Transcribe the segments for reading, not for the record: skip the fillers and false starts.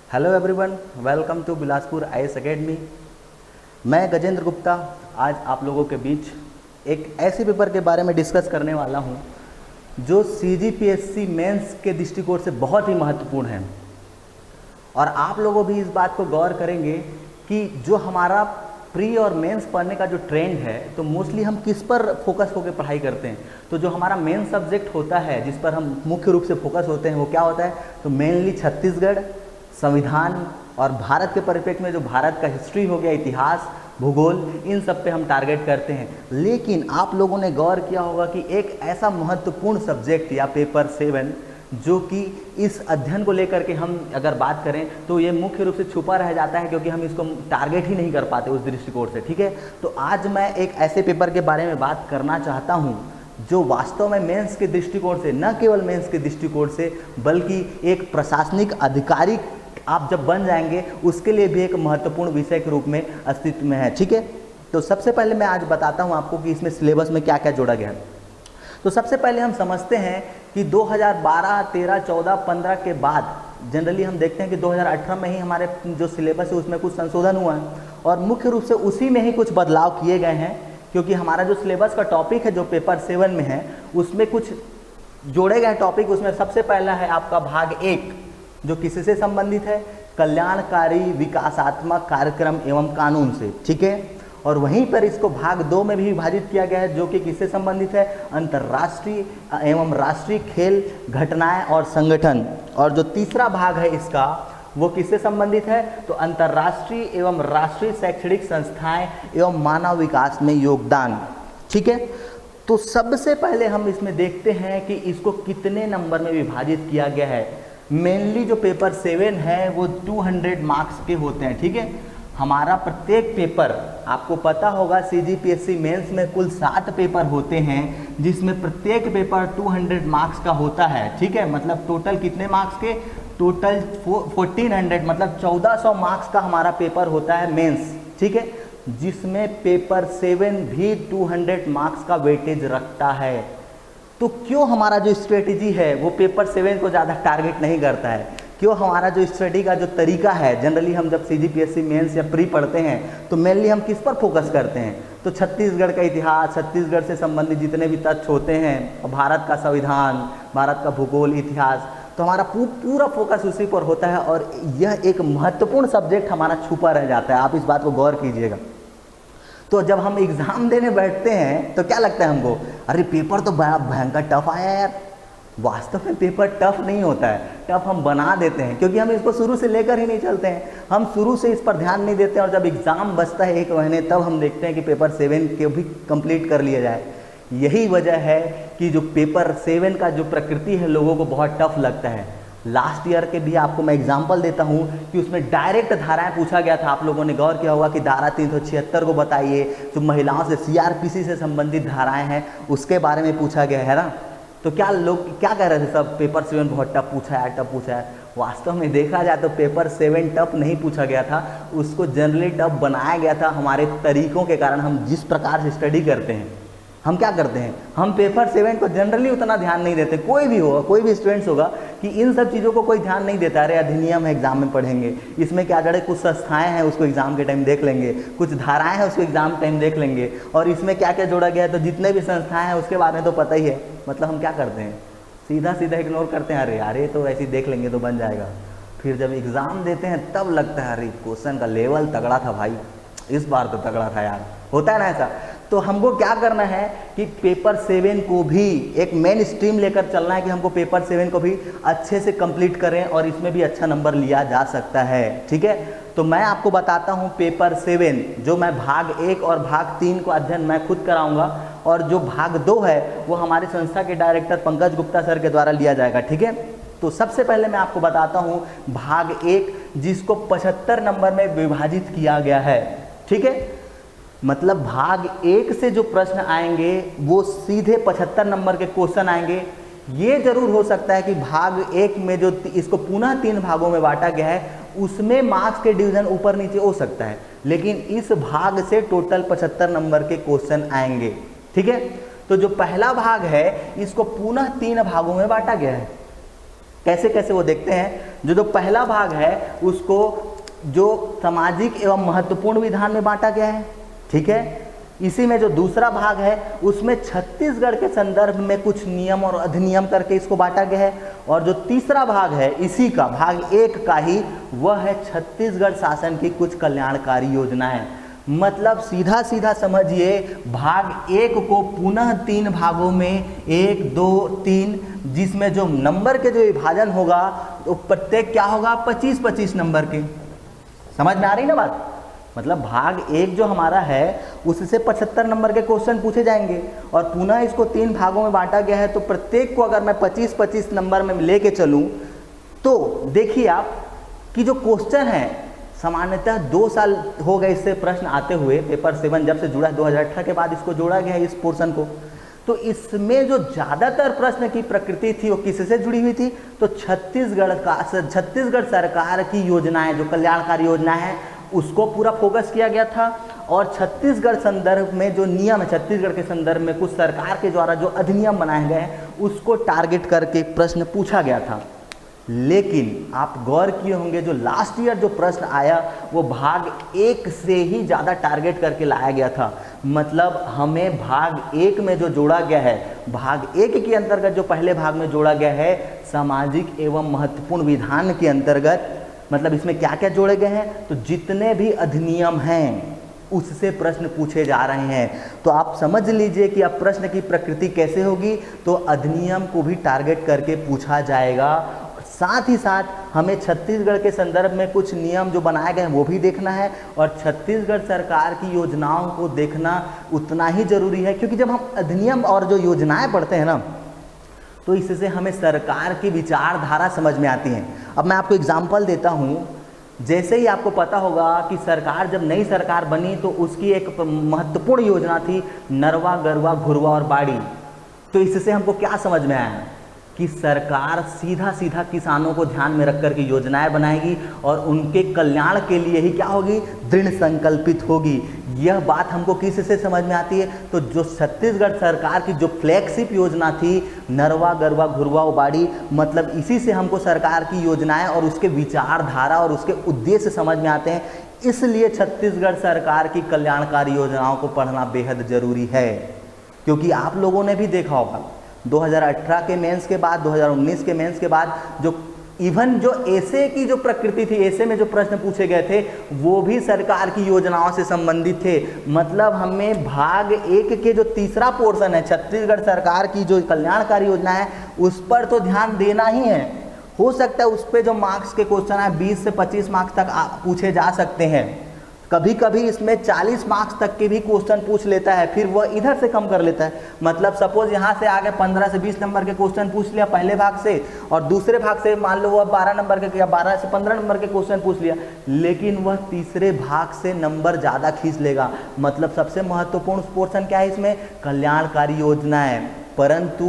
Hello everyone, welcome to Bilaspur IAS academy. मैं गजेंद्र गुप्ता आज आप लोगों के बीच एक ऐसे पेपर के बारे में डिस्कस करने वाला हूं जो सीजीपीएससी मेंस के दृष्टिकोण से बहुत ही महत्वपूर्ण है। और आप लोगों भी इस बात को गौर करेंगे कि जो हमारा प्री और मेंस पढ़ने का जो ट्रेंड है, तो मोस्टली हम किस पर फोकस होकर पढ़ाई करते हैं। तो जो हमारा मेन सब्जेक्ट होता है जिस पर हम मुख्य रूप से फोकस होते हैं वो क्या होता है, तो मेनली छत्तीसगढ़, संविधान और भारत के परिप्रेक्ष्य में जो भारत का हिस्ट्री हो गया, इतिहास, भूगोल, इन सब पे हम टारगेट करते हैं। लेकिन आप लोगों ने गौर किया होगा कि एक ऐसा महत्वपूर्ण सब्जेक्ट या पेपर 7 जो कि इस अध्ययन को लेकर के हम अगर बात करें तो ये मुख्य रूप से छुपा रह जाता है, क्योंकि हम इसको टारगेट ही नहीं कर पाते उस दृष्टिकोण से। ठीक है, तो आज मैं एक ऐसे पेपर के बारे में बात करना चाहता हूँ जो वास्तव में मेंस के दृष्टिकोण से, न केवल मेंस के दृष्टिकोण से बल्कि एक प्रशासनिक अधिकारी आप जब बन जाएंगे उसके लिए भी एक महत्वपूर्ण विषय के रूप में अस्तित्व में है। ठीक है, तो सबसे पहले मैं आज बताता हूं आपको कि इसमें सिलेबस में क्या क्या जोड़ा गया है। तो सबसे पहले हम समझते हैं कि 2012, 13, 14, 15 के बाद जनरली हम देखते हैं कि 2018 में ही हमारे जो सिलेबस है उसमें कुछ संशोधन हुआ है और मुख्य रूप से उसी में ही कुछ बदलाव किए गए हैं, क्योंकि हमारा जो सिलेबस का टॉपिक है जो पेपर 7 में है उसमें कुछ जोड़े गए टॉपिक। उसमें सबसे पहला है आपका भाग 1 जो किससे संबंधित है, कल्याणकारी विकासात्मक कार्यक्रम एवं कानून से। ठीक है, और वहीं पर इसको भाग 2 में भी विभाजित किया गया है जो कि किससे संबंधित है, अंतर्राष्ट्रीय एवं राष्ट्रीय खेल घटनाएं और संगठन। और जो तीसरा भाग है इसका वो किससे संबंधित है, तो अंतर्राष्ट्रीय एवं राष्ट्रीय शैक्षणिक संस्थाएं एवं मानव विकास में योगदान। ठीक है, तो सबसे पहले हम इसमें देखते हैं कि इसको कितने नंबर में विभाजित किया गया है। मेनली जो पेपर 7 है वो 200 मार्क्स के होते हैं। ठीक है, हमारा प्रत्येक पेपर, आपको पता होगा सीजीपीएससी मेंस में कुल 7 पेपर होते हैं जिसमें प्रत्येक पेपर 200 मार्क्स का होता है। ठीक है, मतलब टोटल कितने मार्क्स के, टोटल 1400 मतलब 1400 मार्क्स का हमारा पेपर होता है मेंस। ठीक है, जिसमें पेपर 7 भी 200 मार्क्स का वेटेज रखता है। तो क्यों हमारा जो स्ट्रेटेजी है वो पेपर 7 को ज़्यादा टारगेट नहीं करता है, क्यों हमारा जो स्टडी का जो तरीका है, जनरली हम जब सीजीपीएससी मेंस या प्री पढ़ते हैं तो मेनली हम किस पर फोकस करते हैं, तो छत्तीसगढ़ का इतिहास, छत्तीसगढ़ से संबंधित जितने भी तथ्य होते हैं, भारत का संविधान, भारत का भूगोल, इतिहास, तो हमारा पूरा फोकस उसी पर होता है और यह एक महत्वपूर्ण सब्जेक्ट हमारा छुपा रह जाता है। आप इस बात को गौर कीजिएगा। तो जब हम एग्ज़ाम देने बैठते हैं तो क्या लगता है हमको, अरे पेपर तो बड़ा भयंकर टफ आया यार। वास्तव में पेपर टफ नहीं होता है, टफ हम बना देते हैं, क्योंकि हम इसको शुरू से लेकर ही नहीं चलते हैं, हम शुरू से इस पर ध्यान नहीं देते हैं। और जब एग्ज़ाम बचता है 1 महीने तब हम देखते हैं कि पेपर 7 को भी कंप्लीट कर लिया जाए। यही वजह है कि जो पेपर 7 का जो प्रकृति है लोगों को बहुत टफ लगता है। लास्ट ईयर के भी आपको मैं एग्जांपल देता हूं कि उसमें डायरेक्ट धाराएं पूछा गया था। आप लोगों ने गौर किया होगा कि धारा 376 को बताइए, जो महिलाओं से सीआरपीसी से संबंधित धाराएं हैं उसके बारे में पूछा गया है ना। तो क्या लोग क्या कह रहे थे, सब पेपर 7 बहुत टफ पूछा है, टफ पूछा है। वास्तव में देखा जाए तो पेपर 7 टफ नहीं पूछा गया था, उसको जनरली टफ बनाया गया था हमारे तरीकों के कारण। हम जिस प्रकार से स्टडी करते हैं, हम क्या करते हैं, हम पेपर 7 को जनरली उतना ध्यान नहीं देते। कोई भी होगा, कोई भी स्टूडेंट्स होगा कि इन सब चीज़ों को कोई ध्यान नहीं देता। अरे अधिनियम है एग्जाम में पढ़ेंगे, इसमें क्या जड़े कुछ संस्थाएं हैं उसको एग्जाम के टाइम देख लेंगे, कुछ धाराएं हैं उसको एग्जाम के टाइम देख लेंगे, और इसमें क्या क्या जोड़ा गया है तो जितने भी संस्थाएं हैं उसके बारे में तो पता ही है। मतलब हम क्या करते हैं, सीधा सीधा इग्नोर करते हैं, अरे यार ये तो ऐसे ही देख लेंगे तो बन जाएगा। फिर जब एग्ज़ाम देते हैं तब लगता है अरे क्वेश्चन का लेवल तगड़ा था भाई, इस बार तो तगड़ा था यार। होता है ना ऐसा। तो हमको क्या करना है कि पेपर 7 को भी एक मेन स्ट्रीम लेकर चलना है कि हमको पेपर 7 को भी अच्छे से कंप्लीट करें और इसमें भी अच्छा नंबर लिया जा सकता है। ठीक है, तो मैं आपको बताता हूं पेपर 7 जो मैं भाग 1 और भाग 3 को अध्ययन मैं खुद कराऊंगा, और जो भाग 2 है वो हमारे संस्था के डायरेक्टर पंकज गुप्ता सर के द्वारा लिया जाएगा। ठीक है, तो सबसे पहले मैं आपको बताता हूँ भाग 1 जिसको 75 नंबर में विभाजित किया गया है। ठीक है, मतलब भाग 1 से जो प्रश्न आएंगे वो सीधे 75 नंबर के क्वेश्चन आएंगे। ये जरूर हो सकता है कि भाग 1 में जो इसको पुनः 3 भागों में बांटा गया है उसमें मार्क्स के डिवीजन ऊपर नीचे हो सकता है, लेकिन इस भाग से टोटल 75 नंबर के क्वेश्चन आएंगे। ठीक है, तो जो पहला भाग है इसको पुनः 3 भागों में बांटा गया है। कैसे कैसे वो देखते हैं। जो पहला भाग है उसको जो सामाजिक एवं महत्वपूर्ण विधान में बांटा गया है, ठीक है। इसी में जो दूसरा भाग है उसमें छत्तीसगढ़ के संदर्भ में कुछ नियम और अधिनियम करके इसको बांटा गया है, और जो तीसरा भाग है इसी का भाग 1 का ही, वह है छत्तीसगढ़ शासन की कुछ कल्याणकारी योजनाएं। मतलब सीधा सीधा समझिए, भाग 1 को पुनः 3 भागों में 1, 2, 3, जिसमें जो नंबर के जो विभाजन होगा तो प्रत्येक क्या होगा 25-25 नंबर के। समझ में आ रही ना बात? मतलब भाग 1 जो हमारा है उससे 75 नंबर के क्वेश्चन पूछे जाएंगे, और पुनः इसको 3 भागों में बांटा गया है, तो प्रत्येक को अगर मैं 25-25 नंबर में लेके चलूं तो देखिए आप कि जो क्वेश्चन है सामान्यतः 2 साल हो गए इससे प्रश्न आते हुए, पेपर 7 जब से जुड़ा 2018 के बाद इसको जोड़ा गया है इस पोर्शन को। तो इसमें जो ज़्यादातर प्रश्न की प्रकृति थी वो किससे जुड़ी हुई थी, तो छत्तीसगढ़ सरकार की योजनाएं, जो कल्याणकारी योजनाएं हैं उसको पूरा फोकस किया गया था, और छत्तीसगढ़ संदर्भ में जो नियम है, छत्तीसगढ़ के संदर्भ में कुछ सरकार के द्वारा जो अधिनियम बनाए गए हैं उसको टारगेट करके प्रश्न पूछा गया था। लेकिन आप गौर किए होंगे जो लास्ट ईयर जो प्रश्न आया वो भाग 1 से ही ज़्यादा टारगेट करके लाया गया था। मतलब हमें भाग 1 में जो जोड़ा गया है, भाग 1 के अंतर्गत जो पहले भाग में जोड़ा गया है सामाजिक एवं महत्वपूर्ण विधान के अंतर्गत, मतलब इसमें क्या क्या जोड़े गए हैं, तो जितने भी अधिनियम हैं उससे प्रश्न पूछे जा रहे हैं। तो आप समझ लीजिए कि अब प्रश्न की प्रकृति कैसे होगी, तो अधिनियम को भी टारगेट करके पूछा जाएगा। साथ ही साथ हमें छत्तीसगढ़ के संदर्भ में कुछ नियम जो बनाए गए हैं वो भी देखना है, और छत्तीसगढ़ सरकार की योजनाओं को देखना उतना ही जरूरी है, क्योंकि जब हम अधिनियम और जो योजनाएं पढ़ते हैं ना तो इससे हमें सरकार की विचारधारा समझ में आती है। अब मैं आपको एग्जाम्पल देता हूँ। जैसे ही आपको पता होगा कि सरकार, जब नई सरकार बनी तो उसकी एक महत्वपूर्ण योजना थी नरवा, गरवा, घुरवा और बाड़ी। तो इससे हमको क्या समझ में आया कि सरकार सीधा सीधा किसानों को ध्यान में रख कर के योजनाएं बनाएगी और उनके कल्याण के लिए ही क्या होगी, दृढ़ संकल्पित होगी। यह बात हमको किससे समझ में आती है, तो जो छत्तीसगढ़ सरकार की जो फ्लैगशिप योजना थी नरवा, गरवा, घुरवा और बाड़ी, मतलब इसी से हमको सरकार की योजनाएं और उसके विचारधारा और उसके उद्देश्य समझ में आते हैं। इसलिए छत्तीसगढ़ सरकार की कल्याणकारी योजनाओं को पढ़ना बेहद जरूरी है, क्योंकि आप लोगों ने भी देखा होगा 2018 के मेंस के बाद, 2019 के मेंस के बाद जो इवन जो एसे की जो प्रकृति थी, एसे में जो प्रश्न पूछे गए थे वो भी सरकार की योजनाओं से संबंधित थे। मतलब हमें भाग 1 के जो तीसरा पोर्शन है छत्तीसगढ़ सरकार की जो कल्याणकारी योजना है उस पर तो ध्यान देना ही है। हो सकता है उस पर जो मार्क्स के क्वेश्चन है 20 से 25 मार्क्स तक पूछे जा सकते हैं। कभी कभी इसमें 40 मार्क्स तक के भी क्वेश्चन पूछ लेता है, फिर वह इधर से कम कर लेता है। मतलब सपोज यहाँ से आगे 15 से 20 नंबर के क्वेश्चन पूछ लिया पहले भाग से, और दूसरे भाग से मान लो वह 12 नंबर के या 12 से 15 नंबर के क्वेश्चन पूछ लिया, लेकिन वह तीसरे भाग से नंबर ज़्यादा खींच लेगा। मतलब सबसे महत्वपूर्ण पोर्शन क्या है इसमें, कल्याणकारी योजनाएं। परंतु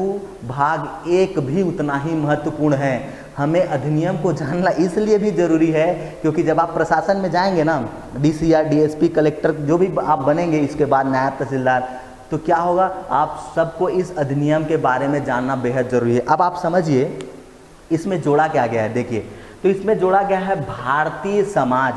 भाग 1 भी उतना ही महत्वपूर्ण है। हमें अधिनियम को जानना इसलिए भी ज़रूरी है क्योंकि जब आप प्रशासन में जाएंगे ना, डीसीआर, डीएसपी, कलेक्टर जो भी आप बनेंगे इसके बाद नायब तहसीलदार, तो क्या होगा, आप सबको इस अधिनियम के बारे में जानना बेहद ज़रूरी है। अब आप समझिए इसमें जोड़ा क्या गया है। देखिए, तो इसमें जोड़ा गया है भारतीय समाज।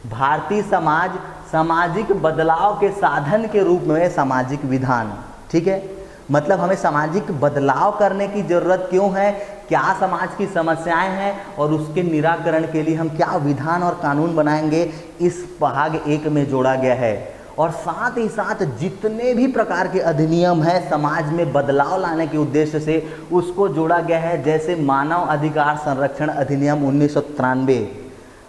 भारतीय समाज सामाजिक बदलाव के साधन के रूप में सामाजिक विधान, ठीक है। मतलब हमें सामाजिक बदलाव करने की ज़रूरत क्यों है, क्या समाज की समस्याएं हैं और उसके निराकरण के लिए हम क्या विधान और कानून बनाएंगे, इस भाग 1 में जोड़ा गया है। और साथ ही साथ जितने भी प्रकार के अधिनियम हैं समाज में बदलाव लाने के उद्देश्य से उसको जोड़ा गया है। जैसे मानव अधिकार संरक्षण अधिनियम 1993।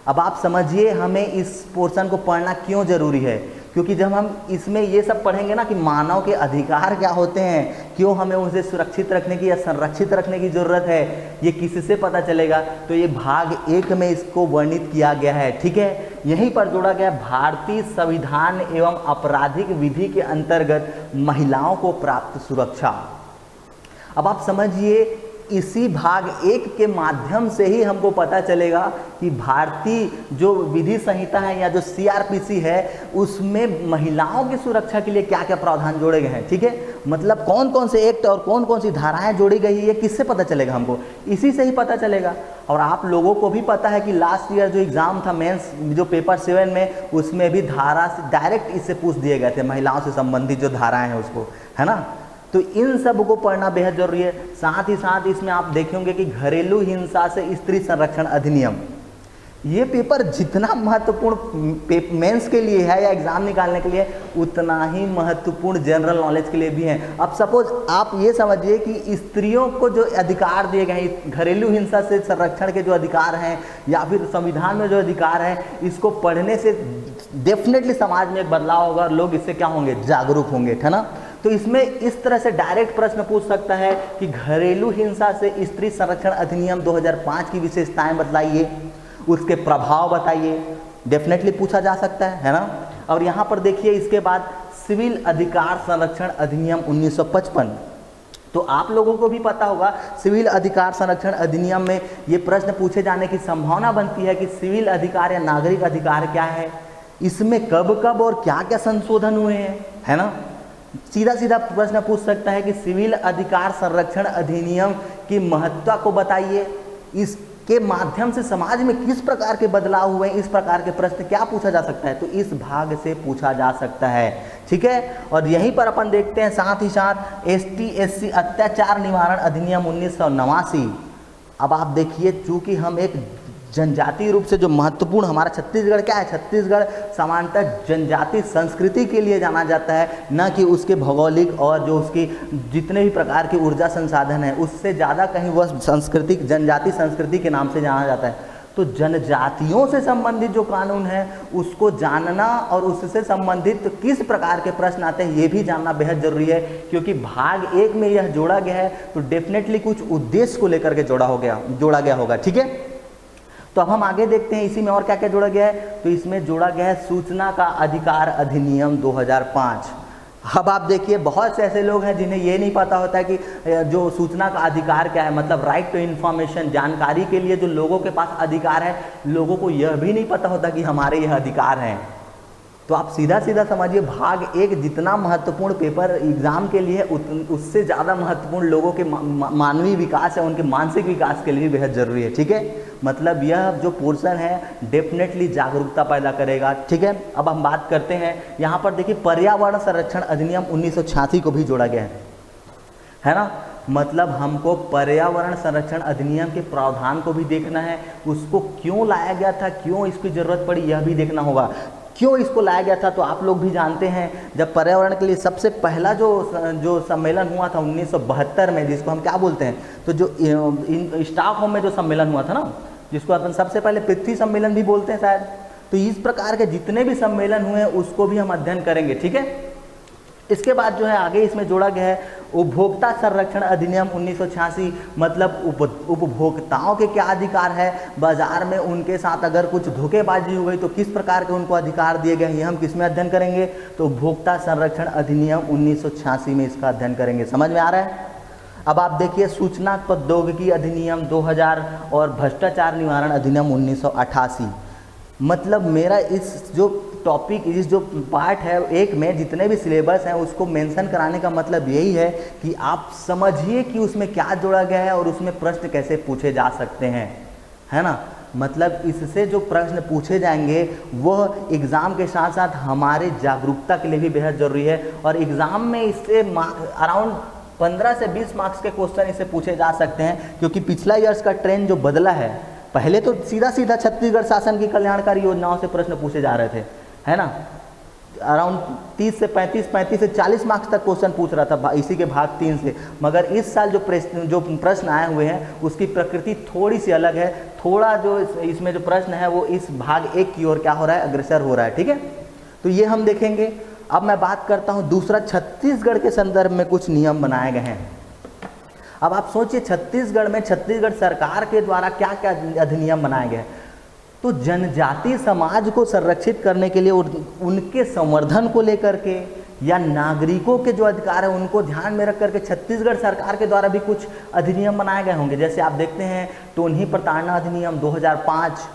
अब आप समझिए हमें इस पोर्शन को पढ़ना क्यों ज़रूरी है, क्योंकि जब हम इसमें ये सब पढ़ेंगे ना कि मानव के अधिकार क्या होते हैं, क्यों हमें उसे सुरक्षित रखने की या संरक्षित रखने की ज़रूरत है, ये किससे पता चलेगा, तो ये भाग 1 में इसको वर्णित किया गया है, ठीक है। यहीं पर जोड़ा गया भारतीय संविधान एवं आपराधिक विधि के अंतर्गत महिलाओं को प्राप्त सुरक्षा। अब आप समझिए इसी भाग 1 के माध्यम से ही हमको पता चलेगा कि भारतीय जो विधि संहिता है या जो सीआरपीसी है उसमें महिलाओं की सुरक्षा के लिए क्या क्या प्रावधान जोड़े गए हैं। ठीक है, मतलब कौन कौन से एक्ट और कौन कौन सी धाराएं जोड़ी गई है, ये किससे पता चलेगा हमको? इसी से ही पता चलेगा। और आप लोगों को भी पता है कि लास्ट ईयर जो एग्ज़ाम था मेंस जो पेपर 7 में, उसमें भी धारा से डायरेक्ट इससे पूछ दिए गए थे, महिलाओं से संबंधित जो धाराएं हैं उसको, है ना। तो इन सब को पढ़ना बेहद जरूरी है। साथ ही साथ इसमें आप देखेंगे कि घरेलू हिंसा से स्त्री संरक्षण अधिनियम, ये पेपर जितना महत्वपूर्ण मेंस के लिए है या एग्जाम निकालने के लिए, उतना ही महत्वपूर्ण जनरल नॉलेज के लिए भी है। अब सपोज आप ये समझिए कि स्त्रियों को जो अधिकार दिए गए हैं, घरेलू हिंसा से संरक्षण के जो अधिकार हैं या फिर संविधान में जो अधिकार है, इसको पढ़ने से डेफिनेटली समाज में एक बदलाव होगा और लोग इससे क्या होंगे, जागरूक होंगे, है ना। तो इसमें इस तरह से डायरेक्ट प्रश्न पूछ सकता है कि घरेलू हिंसा से स्त्री संरक्षण अधिनियम 2005 की विशेषताएं बतलाइए, उसके प्रभाव बताइए, डेफिनेटली पूछा जा सकता है ना। और यहाँ पर देखिए इसके बाद सिविल अधिकार संरक्षण अधिनियम 1955, तो आप लोगों को भी पता होगा सिविल अधिकार संरक्षण अधिनियम में ये प्रश्न पूछे जाने की संभावना बनती है कि सिविल अधिकार या नागरिक अधिकार क्या है, इसमें कब कब और क्या क्या संशोधन हुए हैं, है ना। सीधा सीधा प्रश्न पूछ सकता है कि सिविल अधिकार संरक्षण अधिनियम की महत्ता को बताइए, इसके माध्यम से समाज में किस प्रकार के बदलाव हुए, इस प्रकार के प्रश्न क्या पूछा जा सकता है, तो इस भाग से पूछा जा सकता है। ठीक है, और यहीं पर अपन देखते हैं साथ ही साथ ST/SC अत्याचार निवारण अधिनियम 1989। अब आप देखिए, चूंकि हम एक जनजातीय रूप से जो महत्वपूर्ण हमारा छत्तीसगढ़ क्या है, छत्तीसगढ़ सामान्यतः जनजातीय संस्कृति के लिए जाना जाता है, न कि उसके भौगोलिक और जो उसकी जितने भी प्रकार की ऊर्जा संसाधन है उससे ज़्यादा कहीं वह सांस्कृतिक जनजातीय संस्कृति के नाम से जाना जाता है। तो जनजातियों से संबंधित जो कानून है उसको जानना और उससे संबंधित किस प्रकार के प्रश्न आते हैं ये भी जानना बेहद जरूरी है, क्योंकि भाग 1 में यह जोड़ा गया है तो डेफिनेटली कुछ उद्देश्य को लेकर के जोड़ा गया होगा। ठीक है, तो अब हम आगे देखते हैं इसी में और क्या क्या जोड़ा गया है। तो इसमें जोड़ा गया है सूचना का अधिकार अधिनियम 2005। अब आप देखिए, बहुत से ऐसे लोग हैं जिन्हें ये नहीं पता होता है कि जो सूचना का अधिकार क्या है, मतलब राइट टू इन्फॉर्मेशन, जानकारी के लिए जो लोगों के पास अधिकार है, लोगों को यह भी नहीं पता होता कि हमारे यह अधिकार हैं। तो आप सीधा सीधा समझिए, भाग 1 जितना महत्वपूर्ण पेपर एग्जाम के लिए उससे ज़्यादा महत्वपूर्ण लोगों के मानवीय विकास है, उनके मानसिक विकास के लिए बेहद जरूरी है। ठीक है, मतलब यह जो पोर्शन है डेफिनेटली जागरूकता पैदा करेगा। ठीक है, अब हम बात करते हैं, यहाँ पर देखिए पर्यावरण संरक्षण अधिनियम 1986 को भी जोड़ा गया है ना। मतलब हमको पर्यावरण संरक्षण अधिनियम के प्रावधान को भी देखना है, उसको क्यों लाया गया था, क्यों इसकी ज़रूरत पड़ी, यह भी देखना होगा। क्यों इसको लाया गया था, तो आप लोग भी जानते हैं, जब पर्यावरण के लिए सबसे पहला जो सम्मेलन हुआ था 1972 में, जिसको हम क्या बोलते हैं, तो जो स्टॉकहोम में जो सम्मेलन हुआ था ना, जिसको अपन सबसे पहले पृथ्वी सम्मेलन भी बोलते हैं शायद, तो इस प्रकार के जितने भी सम्मेलन हुए हैं उसको भी हम अध्ययन करेंगे। ठीक है, इसके बाद जो है आगे इसमें जोड़ा गया है उपभोक्ता संरक्षण अधिनियम 1986, मतलब उपभोक्ताओं के क्या अधिकार है, बाजार में उनके साथ अगर कुछ धोखेबाजी हो गई तो किस प्रकार के उनको अधिकार दिए गए हैं, ये हम किस में अध्ययन करेंगे, तो उपभोक्ता संरक्षण अधिनियम 1986 में इसका अध्ययन करेंगे। समझ में आ रहा है। अब आप देखिए सूचना प्रौद्योगिकी अधिनियम 2000 और भ्रष्टाचार निवारण अधिनियम 1988। मतलब मेरा इस जो टॉपिक, इस जो पार्ट है 1 में जितने भी सिलेबस हैं उसको मेंशन कराने का मतलब यही है कि आप समझिए कि उसमें क्या जोड़ा गया है और उसमें प्रश्न कैसे पूछे जा सकते हैं, है ना। मतलब इससे जो प्रश्न पूछे जाएंगे वह एग्ज़ाम के साथ साथ हमारे जागरूकता के लिए भी बेहद ज़रूरी है, और एग्ज़ाम में इससे अराउंड 15 से 20 मार्क्स के क्वेश्चन इससे पूछे जा सकते हैं, क्योंकि पिछला ईयर्स का ट्रेंड जो बदला है, पहले तो सीधा सीधा छत्तीसगढ़ शासन की कल्याणकारी योजनाओं से प्रश्न पूछे जा रहे थे, है ना। अराउंड 30 से 35 से 40 मार्क्स तक क्वेश्चन पूछ रहा था इसी के भाग 3 से, मगर इस साल जो प्रश्न आए हुए हैं उसकी प्रकृति थोड़ी सी अलग है। थोड़ा जो इसमें जो प्रश्न है वो इस भाग 1 की ओर क्या हो रहा है, अग्रसर हो रहा है। ठीक है, तो ये हम देखेंगे। अब मैं बात करता हूँ दूसरा, छत्तीसगढ़ के संदर्भ में कुछ नियम बनाए गए हैं। अब आप सोचिए छत्तीसगढ़ में छत्तीसगढ़ सरकार के द्वारा क्या क्या अधिनियम बनाए गए हैं। तो जनजातीय समाज को संरक्षित करने के लिए, उनके संवर्धन को लेकर के या नागरिकों के जो अधिकार है उनको ध्यान में रख करके छत्तीसगढ़ सरकार के द्वारा भी कुछ अधिनियम बनाए गए होंगे। जैसे आप देखते हैं टोन्ही प्रताड़ना अधिनियम 2005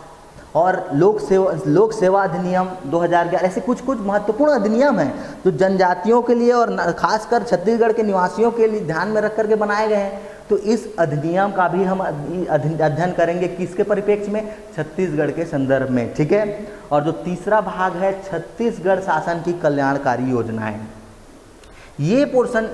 और लोक सेवा अधिनियम 2011, ऐसे कुछ महत्वपूर्ण अधिनियम हैं जो जनजातियों के लिए और खासकर छत्तीसगढ़ के निवासियों के लिए ध्यान में रख करके बनाए गए हैं। तो इस अधिनियम का भी हम अध्ययन करेंगे किसके परिप्रेक्ष्य में, छत्तीसगढ़ के संदर्भ में, ठीक है। और जो तीसरा भाग है छत्तीसगढ़ शासन की कल्याणकारी योजनाएं, ये पोर्शन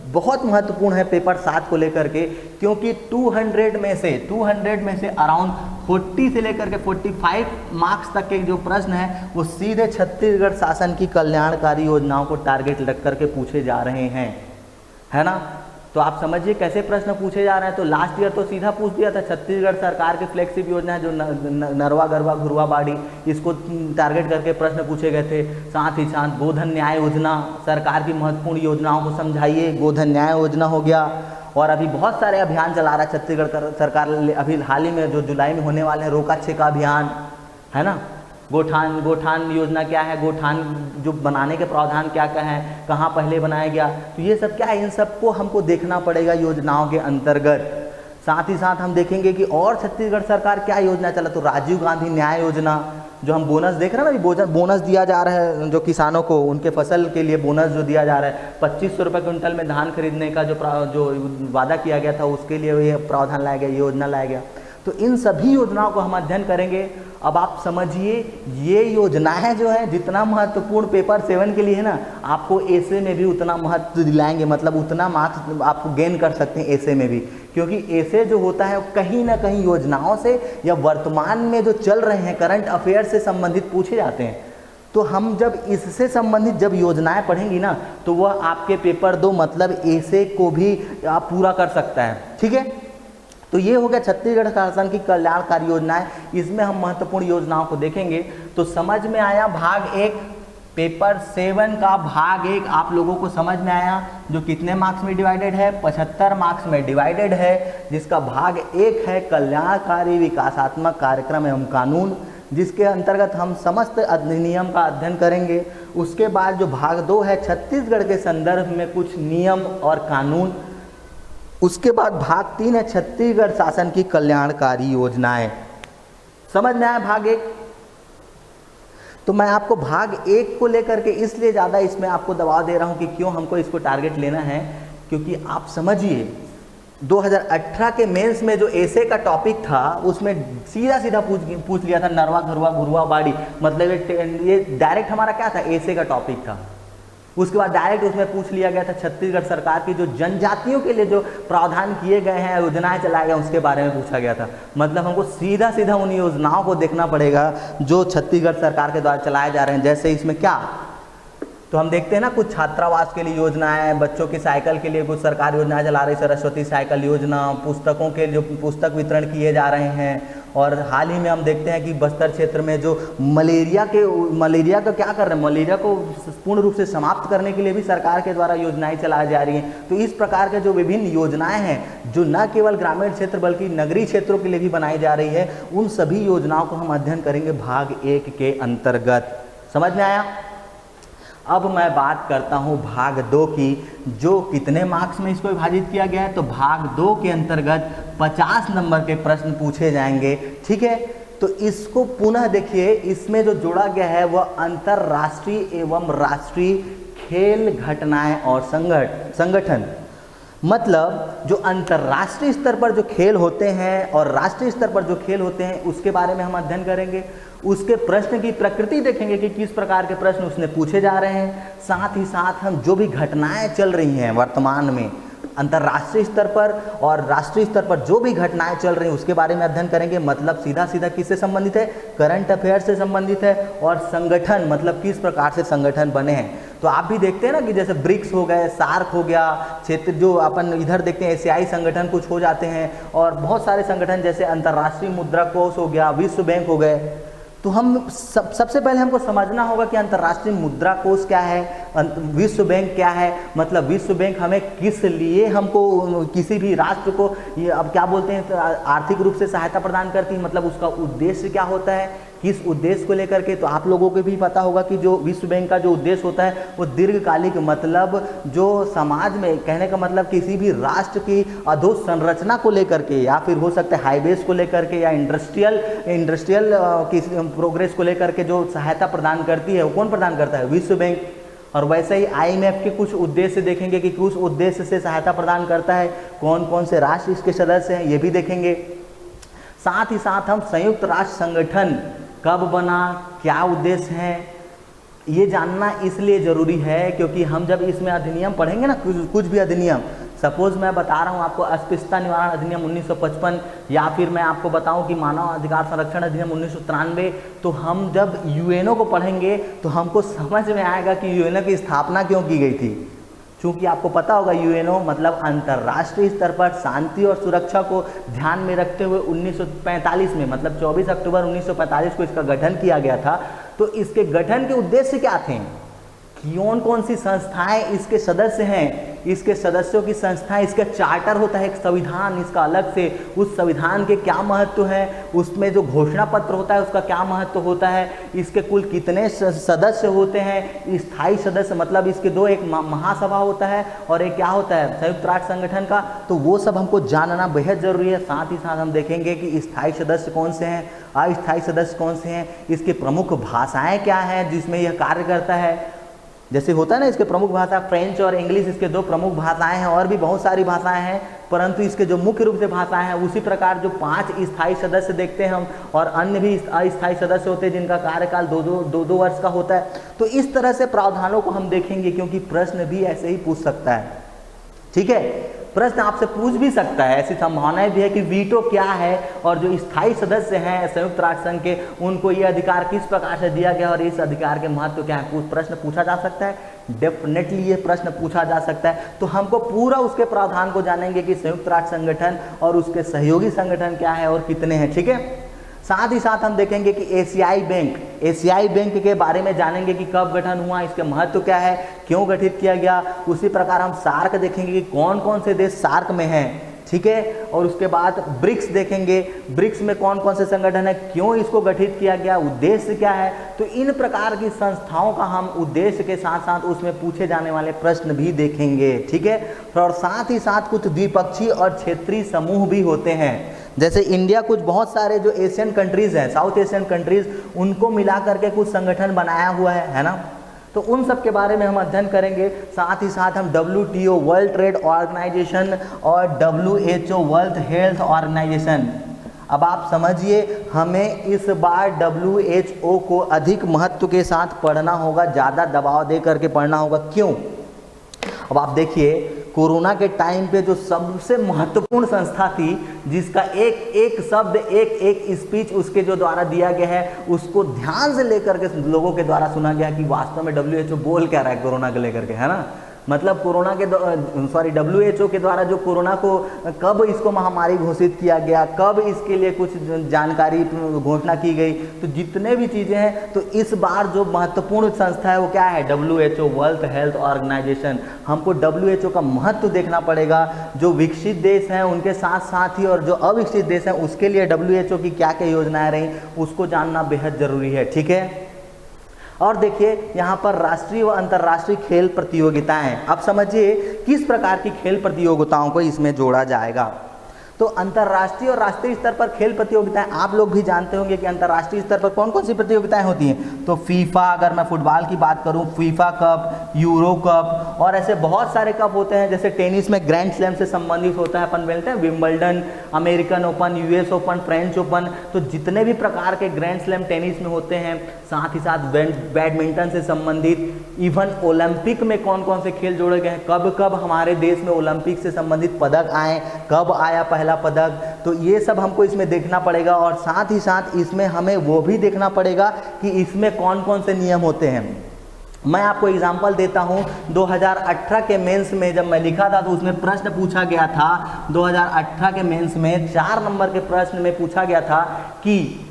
बहुत महत्वपूर्ण है पेपर 7 को लेकर के, क्योंकि 200 में से अराउंड 40 से लेकर के 45 मार्क्स तक के जो प्रश्न है वो सीधे छत्तीसगढ़ शासन की कल्याणकारी योजनाओं को टारगेट रख करके पूछे जा रहे हैं, है ना। तो आप समझिए कैसे प्रश्न पूछे जा रहे हैं। तो लास्ट ईयर तो सीधा पूछ दिया था, छत्तीसगढ़ सरकार की फ्लैगशिप योजना है जो नरवा गरवा घुरवा बाड़ी, इसको टारगेट करके प्रश्न पूछे गए थे। साथ ही साथ गोधन न्याय योजना, सरकार की महत्वपूर्ण योजनाओं को समझाइए, गोधन न्याय योजना हो गया। और अभी बहुत सारे अभियान चला रहा है छत्तीसगढ़ सरकार, अभी हाल ही में जो जुलाई में होने वाले हैं रोका छेका अभियान, है ना। गोठान योजना क्या है, गोठान जो बनाने के प्रावधान क्या क्या है, कहाँ पहले बनाया गया, तो ये सब क्या है, इन सबको हमको देखना पड़ेगा योजनाओं के अंतर्गत। साथ ही साथ हम देखेंगे कि और छत्तीसगढ़ सरकार क्या योजना चला, तो राजीव गांधी न्याय योजना, जो हम बोनस देख रहे हैं ना, बोनस दिया जा रहा है जो किसानों को उनके फसल के लिए बोनस जो दिया जा रहा है, 2500 रुपये क्विंटल में धान खरीदने का जो वादा किया गया था उसके लिए ये प्रावधान लाया गया, योजना लाया गया। तो इन सभी योजनाओं को हम अध्ययन करेंगे। अब आप समझिए ये योजनाएं जो है जितना महत्वपूर्ण पेपर 7 के लिए है ना, आपको एसे में भी उतना महत्व दिलाएंगे, मतलब उतना मार्क्स आपको गेन कर सकते हैं एसे में भी, क्योंकि एसे जो होता है कहीं ना कहीं योजनाओं से या वर्तमान में जो चल रहे हैं करंट अफेयर से संबंधित पूछे जाते हैं। तो हम जब इससे संबंधित जब योजनाएं पढ़ेंगी ना, तो वह आपके पेपर 2 मतलब एसे को भी आप पूरा कर सकता है, ठीक है। तो ये हो गया छत्तीसगढ़ शासन की कल्याणकारी योजनाएं, इसमें हम महत्वपूर्ण योजनाओं को देखेंगे। तो समझ में आया भाग 1, पेपर 7 का भाग 1 आप लोगों को समझ में आया, जो कितने मार्क्स में डिवाइडेड है, 75 मार्क्स में डिवाइडेड है, जिसका भाग 1 है कल्याणकारी विकासात्मक कार्यक्रम एवं कानून, जिसके अंतर्गत हम समस्त अधिनियम का अध्ययन करेंगे। उसके बाद जो भाग 2 है छत्तीसगढ़ के संदर्भ में कुछ नियम और कानून। उसके बाद भाग 3 है छत्तीसगढ़ शासन की कल्याणकारी योजनाएं। समझ में आया भाग 1। तो मैं आपको भाग 1 को लेकर के इसलिए ज़्यादा इसमें आपको दबाव दे रहा हूं कि क्यों हमको इसको टारगेट लेना है, क्योंकि आप समझिए 2018 के मेंस में जो एसे का टॉपिक था उसमें सीधा पूछ लिया था नरवा घरवा घुरवा बाड़ी, मतलब ये डायरेक्ट हमारा क्या था, एसे का टॉपिक था। उसके बाद डायरेक्ट उसमें पूछ लिया गया था छत्तीसगढ़ सरकार की जो जनजातियों के लिए जो प्रावधान किए गए हैं, योजनाएं चलाए गए उसके बारे में पूछा गया था। मतलब हमको सीधा उन योजनाओं को देखना पड़ेगा जो छत्तीसगढ़ सरकार के द्वारा चलाए जा रहे हैं। जैसे इसमें क्या, तो हम देखते हैं ना कुछ छात्रावास के लिए योजनाएं, बच्चों की साइकिल के लिए कुछ सरकार योजनाएं चला रही, सरस्वती साइकिल योजना, पुस्तकों के जो पुस्तक वितरण किए जा रहे हैं। और हाल ही में हम देखते हैं कि बस्तर क्षेत्र में जो मलेरिया का क्या कर रहे हैं, मलेरिया को पूर्ण रूप से समाप्त करने के लिए भी सरकार के द्वारा योजनाएं चलाई जा रही हैं। तो इस प्रकार के जो विभिन्न योजनाएं हैं जो न केवल ग्रामीण क्षेत्र बल्कि नगरीय क्षेत्रों के लिए भी बनाई जा रही है, उन सभी योजनाओं को हम अध्ययन करेंगे भाग 1 के अंतर्गत। समझ में आया। अब मैं बात करता हूं भाग 2 की, जो कितने मार्क्स में इसको विभाजित किया गया है। तो भाग 2 के अंतर्गत 50 नंबर के प्रश्न पूछे जाएंगे, ठीक है। तो इसको पुनः देखिए, इसमें जो जोड़ा गया है वह अंतर्राष्ट्रीय एवं राष्ट्रीय खेल घटनाएं और संगठन, मतलब जो अंतर्राष्ट्रीय स्तर पर जो खेल होते हैं और राष्ट्रीय स्तर पर जो खेल होते हैं उसके बारे में हम अध्ययन करेंगे। उसके प्रश्न की प्रकृति देखेंगे कि किस प्रकार के प्रश्न उसने पूछे जा रहे हैं। साथ ही साथ हम जो भी घटनाएं चल रही हैं वर्तमान में अंतर्राष्ट्रीय स्तर पर और राष्ट्रीय स्तर पर जो भी घटनाएं चल रही हैं उसके बारे में अध्ययन करेंगे। मतलब सीधा किससे संबंधित है, करंट अफेयर से संबंधित है। और संगठन, मतलब किस प्रकार से संगठन बने हैं। तो आप भी देखते हैं ना कि जैसे ब्रिक्स हो गए, सार्क हो गया, क्षेत्र जो अपन इधर देखते हैं एशियाई संगठन कुछ हो जाते हैं, और बहुत सारे संगठन जैसे अंतर्राष्ट्रीय मुद्रा कोष हो गया, विश्व बैंक हो गए। तो हम सबसे पहले हमको समझना होगा कि अंतर्राष्ट्रीय मुद्रा कोष क्या है, विश्व बैंक क्या है। मतलब विश्व बैंक हमें किस लिए, हमको किसी भी राष्ट्र को ये अब क्या बोलते हैं, आर्थिक रूप से सहायता प्रदान करती है। मतलब उसका उद्देश्य क्या होता है, किस उद्देश्य को लेकर के? तो आप लोगों को भी पता होगा कि जो विश्व बैंक का जो उद्देश्य होता है वो दीर्घकालिक, मतलब जो समाज में, कहने का मतलब किसी भी राष्ट्र की अधोसंरचना को लेकर के, या फिर हो सकता है हाईवेज को लेकर के, या इंडस्ट्रियल की प्रोग्रेस को लेकर के जो सहायता प्रदान करती है वो कौन प्रदान करता है? विश्व बैंक। और वैसे ही IMF के कुछ उद्देश्य देखेंगे कि कुछ उद्देश्य से सहायता प्रदान करता है, कौन कौन से राष्ट्र इसके सदस्य हैं ये भी देखेंगे। साथ ही साथ हम संयुक्त राष्ट्र संगठन कब बना, क्या उद्देश्य है, ये जानना इसलिए ज़रूरी है क्योंकि हम जब इसमें अधिनियम पढ़ेंगे ना, कुछ भी अधिनियम, सपोज मैं बता रहा हूँ आपको अस्पृश्यता निवारण अधिनियम 1955, या फिर मैं आपको बताऊँ कि मानव अधिकार संरक्षण अधिनियम 1993, तो हम जब UNO को पढ़ेंगे तो हमको समझ में आएगा कि UNO की स्थापना क्यों की गई थी। क्योंकि आपको पता होगा UNO मतलब अंतर्राष्ट्रीय स्तर पर शांति और सुरक्षा को ध्यान में रखते हुए 1945 में, मतलब 24 अक्टूबर 1945 को इसका गठन किया गया था। तो इसके गठन के उद्देश्य क्या थे, कौन कौन सी संस्थाएं इसके सदस्य हैं, इसके सदस्यों की संस्थाएं, इसका चार्टर होता है, एक संविधान इसका अलग से, उस संविधान के क्या महत्व है, उसमें जो घोषणा पत्र होता है उसका क्या महत्व होता है, इसके कुल कितने सदस्य होते हैं, स्थायी सदस्य, मतलब इसके दो, एक महासभा होता है और एक क्या होता है संयुक्त राष्ट्र संगठन का, तो वो सब हमको जानना बेहद जरूरी है। साथ ही साथ हम देखेंगे कि स्थायी सदस्य कौन से हैं, अस्थायी सदस्य कौन से हैं, इसकी प्रमुख भाषाएं क्या हैं जिसमें यह कार्य करता है। जैसे होता है ना, इसके प्रमुख भाषा फ्रेंच और इंग्लिश, इसके दो प्रमुख भाषाएं हैं, और भी बहुत सारी भाषाएं हैं, परंतु इसके जो मुख्य रूप से भाषाएं हैं, उसी प्रकार जो 5 स्थायी सदस्य देखते हैं हम, और अन्य भी अस्थायी सदस्य होते हैं जिनका कार्यकाल दो वर्ष का होता है। तो इस तरह से प्रावधानों को हम देखेंगे क्योंकि प्रश्न भी ऐसे ही पूछ सकता है। ठीक है, प्रश्न आपसे पूछ भी सकता है, ऐसी संभावनाएं भी है कि वीटो क्या है, और जो स्थायी सदस्य हैं संयुक्त राष्ट्र संघ के, उनको ये अधिकार किस प्रकार से दिया गया और इस अधिकार के महत्व क्या है, प्रश्न पूछा जा सकता है। डेफिनेटली ये प्रश्न पूछा जा सकता है। तो हमको पूरा उसके प्रावधान को जानेंगे कि संयुक्त राष्ट्र संगठन और उसके सहयोगी संगठन क्या है और कितने हैं। ठीक है, साथ ही साथ हम देखेंगे कि एशियाई बैंक के बारे में जानेंगे कि कब गठन हुआ, इसके महत्व क्या है, क्यों गठित किया गया। उसी प्रकार हम सार्क देखेंगे कि कौन कौन से देश सार्क में हैं। ठीक है, और उसके बाद ब्रिक्स देखेंगे, ब्रिक्स में कौन कौन से संगठन है, क्यों इसको गठित किया गया, उद्देश्य क्या है। तो इन प्रकार की संस्थाओं का हम उद्देश्य के साथ साथ उसमें पूछे जाने वाले प्रश्न भी देखेंगे। ठीक है, और साथ ही साथ कुछ द्विपक्षीय और क्षेत्रीय समूह भी होते हैं। जैसे इंडिया कुछ बहुत सारे जो एशियन कंट्रीज हैं, साउथ एशियन कंट्रीज, उनको मिला करके कुछ संगठन बनाया हुआ है ना, तो उन सब के बारे में हम अध्ययन करेंगे। साथ ही साथ हम WTO वर्ल्ड ट्रेड ऑर्गेनाइजेशन और WHO वर्ल्ड हेल्थ ऑर्गेनाइजेशन, अब आप समझिए हमें इस बार WHO को अधिक महत्व के साथ पढ़ना होगा, ज़्यादा दबाव दे करके पढ़ना होगा। क्यों? अब आप देखिए कोरोना के टाइम पे जो सबसे महत्वपूर्ण संस्था थी, जिसका एक एक शब्द, एक एक स्पीच उसके जो द्वारा दिया गया है, उसको ध्यान से लेकर के लोगों के द्वारा सुना गया कि वास्तव में WHO बोल क्या रहा है कोरोना को लेकर के, है ना। मतलब कोरोना के WHO के द्वारा जो कोरोना को कब इसको महामारी घोषित किया गया, कब इसके लिए कुछ जानकारी घोषणा की गई, तो जितने भी चीज़ें हैं, तो इस बार जो महत्वपूर्ण संस्था है वो क्या है, WHO वर्ल्ड हेल्थ ऑर्गेनाइजेशन। हमको WHO का महत्व देखना पड़ेगा। जो विकसित देश हैं उनके साथ साथ ही और जो अविकसित देश हैं उसके लिए WHO की क्या क्या योजनाएं रही, उसको जानना बेहद ज़रूरी है। ठीक है, और देखिए यहाँ पर राष्ट्रीय व अंतर्राष्ट्रीय खेल प्रतियोगिताएं, अब समझिए किस प्रकार की खेल प्रतियोगिताओं को इसमें जोड़ा जाएगा। तो अंतर्राष्ट्रीय और राष्ट्रीय स्तर पर खेल प्रतियोगिताएं आप लोग भी जानते होंगे कि अंतर्राष्ट्रीय स्तर पर कौन कौन सी प्रतियोगिताएं होती हैं। तो फीफा, अगर मैं फुटबॉल की बात करूं, फीफा कप, यूरो कप, और ऐसे बहुत सारे कप होते हैं। जैसे टेनिस में ग्रैंड स्लैम से संबंधित होता है, अपन बोलते हैं Wimbledon, American open, US open, French open. तो जितने भी प्रकार के ग्रैंड स्लैम टेनिस में होते हैं, साथ ही साथ बैडमिंटन से संबंधित, इवन ओलंपिक में कौन कौन से खेल जोड़े गए हैं, कब कब हमारे देश में ओलंपिक से संबंधित पदक आए, कब आया पहला पदक, तो ये सब हमको इसमें देखना पड़ेगा। और साथ ही साथ इसमें हमें वो भी देखना पड़ेगा कि इसमें कौन कौन से नियम होते हैं। मैं आपको एग्जांपल देता हूं, 2018 के मेंस में जब मैं लिखा था तो उसमें प्रश्न पूछा गया था, 2018 के मेंस में 4 नंबर के प्रश्न में पूछा गया था कि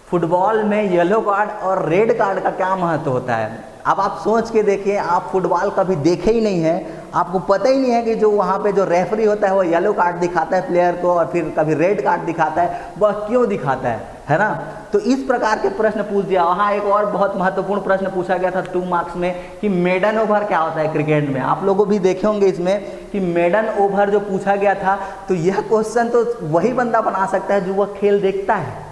फुटबॉल में येलो कार्ड और रेड कार्ड का क्या महत्व होता है। अब आप सोच के देखिए, आप फुटबॉल कभी देखे ही नहीं है, आपको पता ही नहीं है कि जो वहाँ पे जो रेफरी होता है वो येलो कार्ड दिखाता है प्लेयर को और फिर कभी रेड कार्ड दिखाता है, वह क्यों दिखाता है। है ना। तो इस प्रकार के प्रश्न पूछ दिया। वहाँ एक और बहुत महत्वपूर्ण प्रश्न पूछा गया था 2 मार्क्स में कि मेडन ओवर क्या होता है क्रिकेट में। आप लोगों भी देखे होंगे इसमें कि मेडन ओवर जो पूछा गया था, तो यह क्वेश्चन तो वही बंदा बना सकता है जो वह खेल देखता है।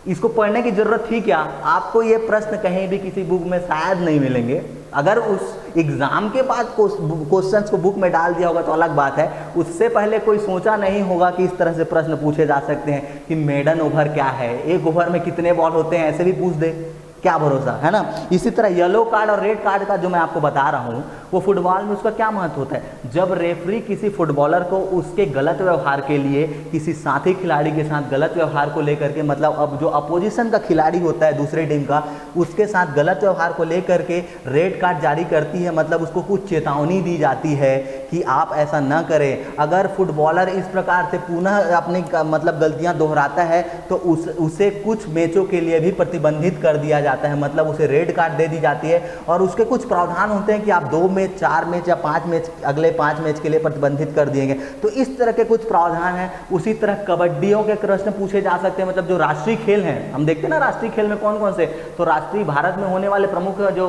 इसको पढ़ने की जरूरत थी क्या? आपको ये प्रश्न कहीं भी किसी बुक में शायद नहीं मिलेंगे। अगर उस एग्जाम के बाद क्वेश्चंस को बुक में डाल दिया होगा तो अलग बात है, उससे पहले कोई सोचा नहीं होगा कि इस तरह से प्रश्न पूछे जा सकते हैं कि मेडन ओवर क्या है, एक ओवर में कितने बॉल होते हैं, ऐसे भी पूछ दे, क्या भरोसा, है ना। इसी तरह येलो कार्ड और रेड कार्ड का जो मैं आपको बता रहा हूँ, वो फुटबॉल में उसका क्या महत्व होता है। जब रेफरी किसी फुटबॉलर को उसके गलत व्यवहार के लिए, किसी साथी खिलाड़ी के साथ गलत व्यवहार को लेकर के, मतलब अब जो अपोजिशन का खिलाड़ी होता है दूसरे टीम का, उसके साथ गलत व्यवहार को लेकर के रेड कार्ड जारी करती है, मतलब उसको कुछ चेतावनी दी जाती है कि आप ऐसा न करें। अगर फुटबॉलर इस प्रकार से पुनः अपनी मतलब गलतियां दोहराता है तो उसे कुछ मैचों के लिए भी प्रतिबंधित कर दिया जाता है, मतलब उसे रेड कार्ड दे दी जाती है। और उसके कुछ प्रावधान होते हैं कि आप 2 मैच, 4 मैच या 5 मैच, अगले 5 मैच के लिए प्रतिबंधित कर दिए गए। तो इस तरह के कुछ प्रावधान हैं। उसी तरह कबड्डियों के प्रश्न पूछे जा सकते हैं, मतलब जो राष्ट्रीय खेल हैं, हम देखते हैं ना राष्ट्रीय खेल में कौन कौन से, तो राष्ट्रीय भारत में होने वाले प्रमुख जो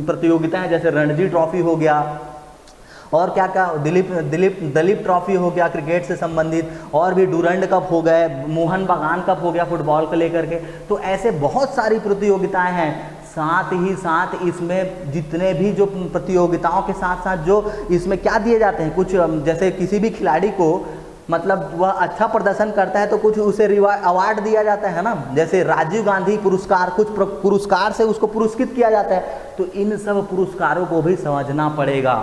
प्रतियोगिताएं हैं, जैसे रणजी ट्रॉफी हो गया, और क्या क्या दलीप ट्रॉफी हो गया क्रिकेट से संबंधित, और भी डूरंड कप हो गए, मोहन बागान कप हो गया फुटबॉल को लेकर के। तो ऐसे बहुत सारी प्रतियोगिताएं हैं। साथ ही साथ इसमें जितने भी जो प्रतियोगिताओं के साथ साथ जो इसमें क्या दिए जाते हैं, कुछ जैसे किसी भी खिलाड़ी को मतलब वह अच्छा प्रदर्शन करता है तो कुछ उसे अवार्ड दिया जाता है ना, जैसे राजीव गांधी पुरस्कार, कुछ पुरस्कार से उसको पुरस्कृत किया जाता है। तो इन सब पुरस्कारों को भी समझना पड़ेगा।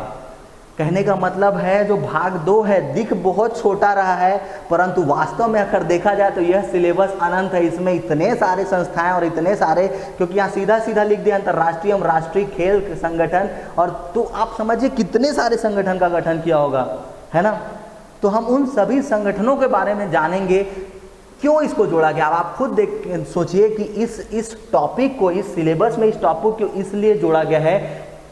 कहने का मतलब है जो भाग 2 है, दिख बहुत छोटा रहा है, परंतु वास्तव में अगर देखा जाए तो यह सिलेबस अनंत है। इसमें इतने सारे संस्थाएं और इतने सारे, क्योंकि यहाँ सीधा सीधा लिख दिया अंतर्राष्ट्रीय एवं राष्ट्रीय खेल संगठन, और तो आप समझिए कितने सारे संगठन का गठन किया होगा, है ना। तो हम उन सभी संगठनों के बारे में जानेंगे, क्यों इसको जोड़ा गया। अब आप खुद सोचिए कि इस टॉपिक को, इस सिलेबस में इस टॉपिक को इसलिए जोड़ा गया है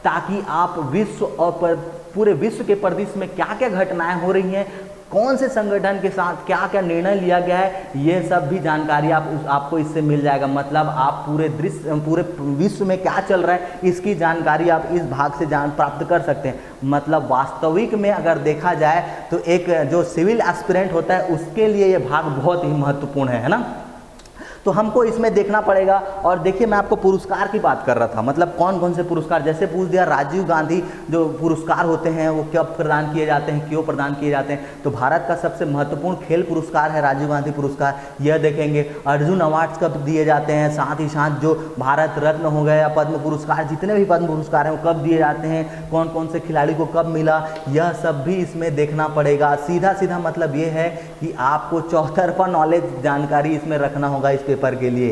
ताकि आप विश्व और पूरे विश्व के परिदृश्य में क्या क्या घटनाएं हो रही हैं, कौन से संगठन के साथ क्या क्या निर्णय लिया गया है, ये सब भी जानकारी आपको इससे मिल जाएगा। मतलब आप पूरे विश्व में क्या चल रहा है इसकी जानकारी आप इस भाग से प्राप्त कर सकते हैं। मतलब वास्तविक में अगर देखा जाए तो एक जो सिविल एस्पिरेंट होता है उसके लिए ये भाग बहुत ही महत्वपूर्ण है ना। तो हमको इसमें देखना पड़ेगा। और देखिए मैं आपको पुरस्कार की बात कर रहा था, मतलब कौन कौन से पुरस्कार, जैसे पूछ दिया राजीव गांधी जो पुरस्कार होते हैं वो कब प्रदान किए जाते हैं, क्यों प्रदान किए जाते हैं। तो भारत का सबसे महत्वपूर्ण खेल पुरस्कार है राजीव गांधी पुरस्कार, यह देखेंगे। अर्जुन अवार्ड्स कब दिए जाते हैं, साथ ही साथ जो भारत रत्न हो गया, पद्म पुरस्कार, जितने भी पद्म पुरस्कार हैं वो कब दिए जाते हैं, कौन कौन से खिलाड़ी को कब मिला, यह सब भी इसमें देखना पड़ेगा। सीधा सीधा मतलब ये है कि आपको चौतरफा नॉलेज जानकारी इसमें रखना होगा इस पेपर के लिए।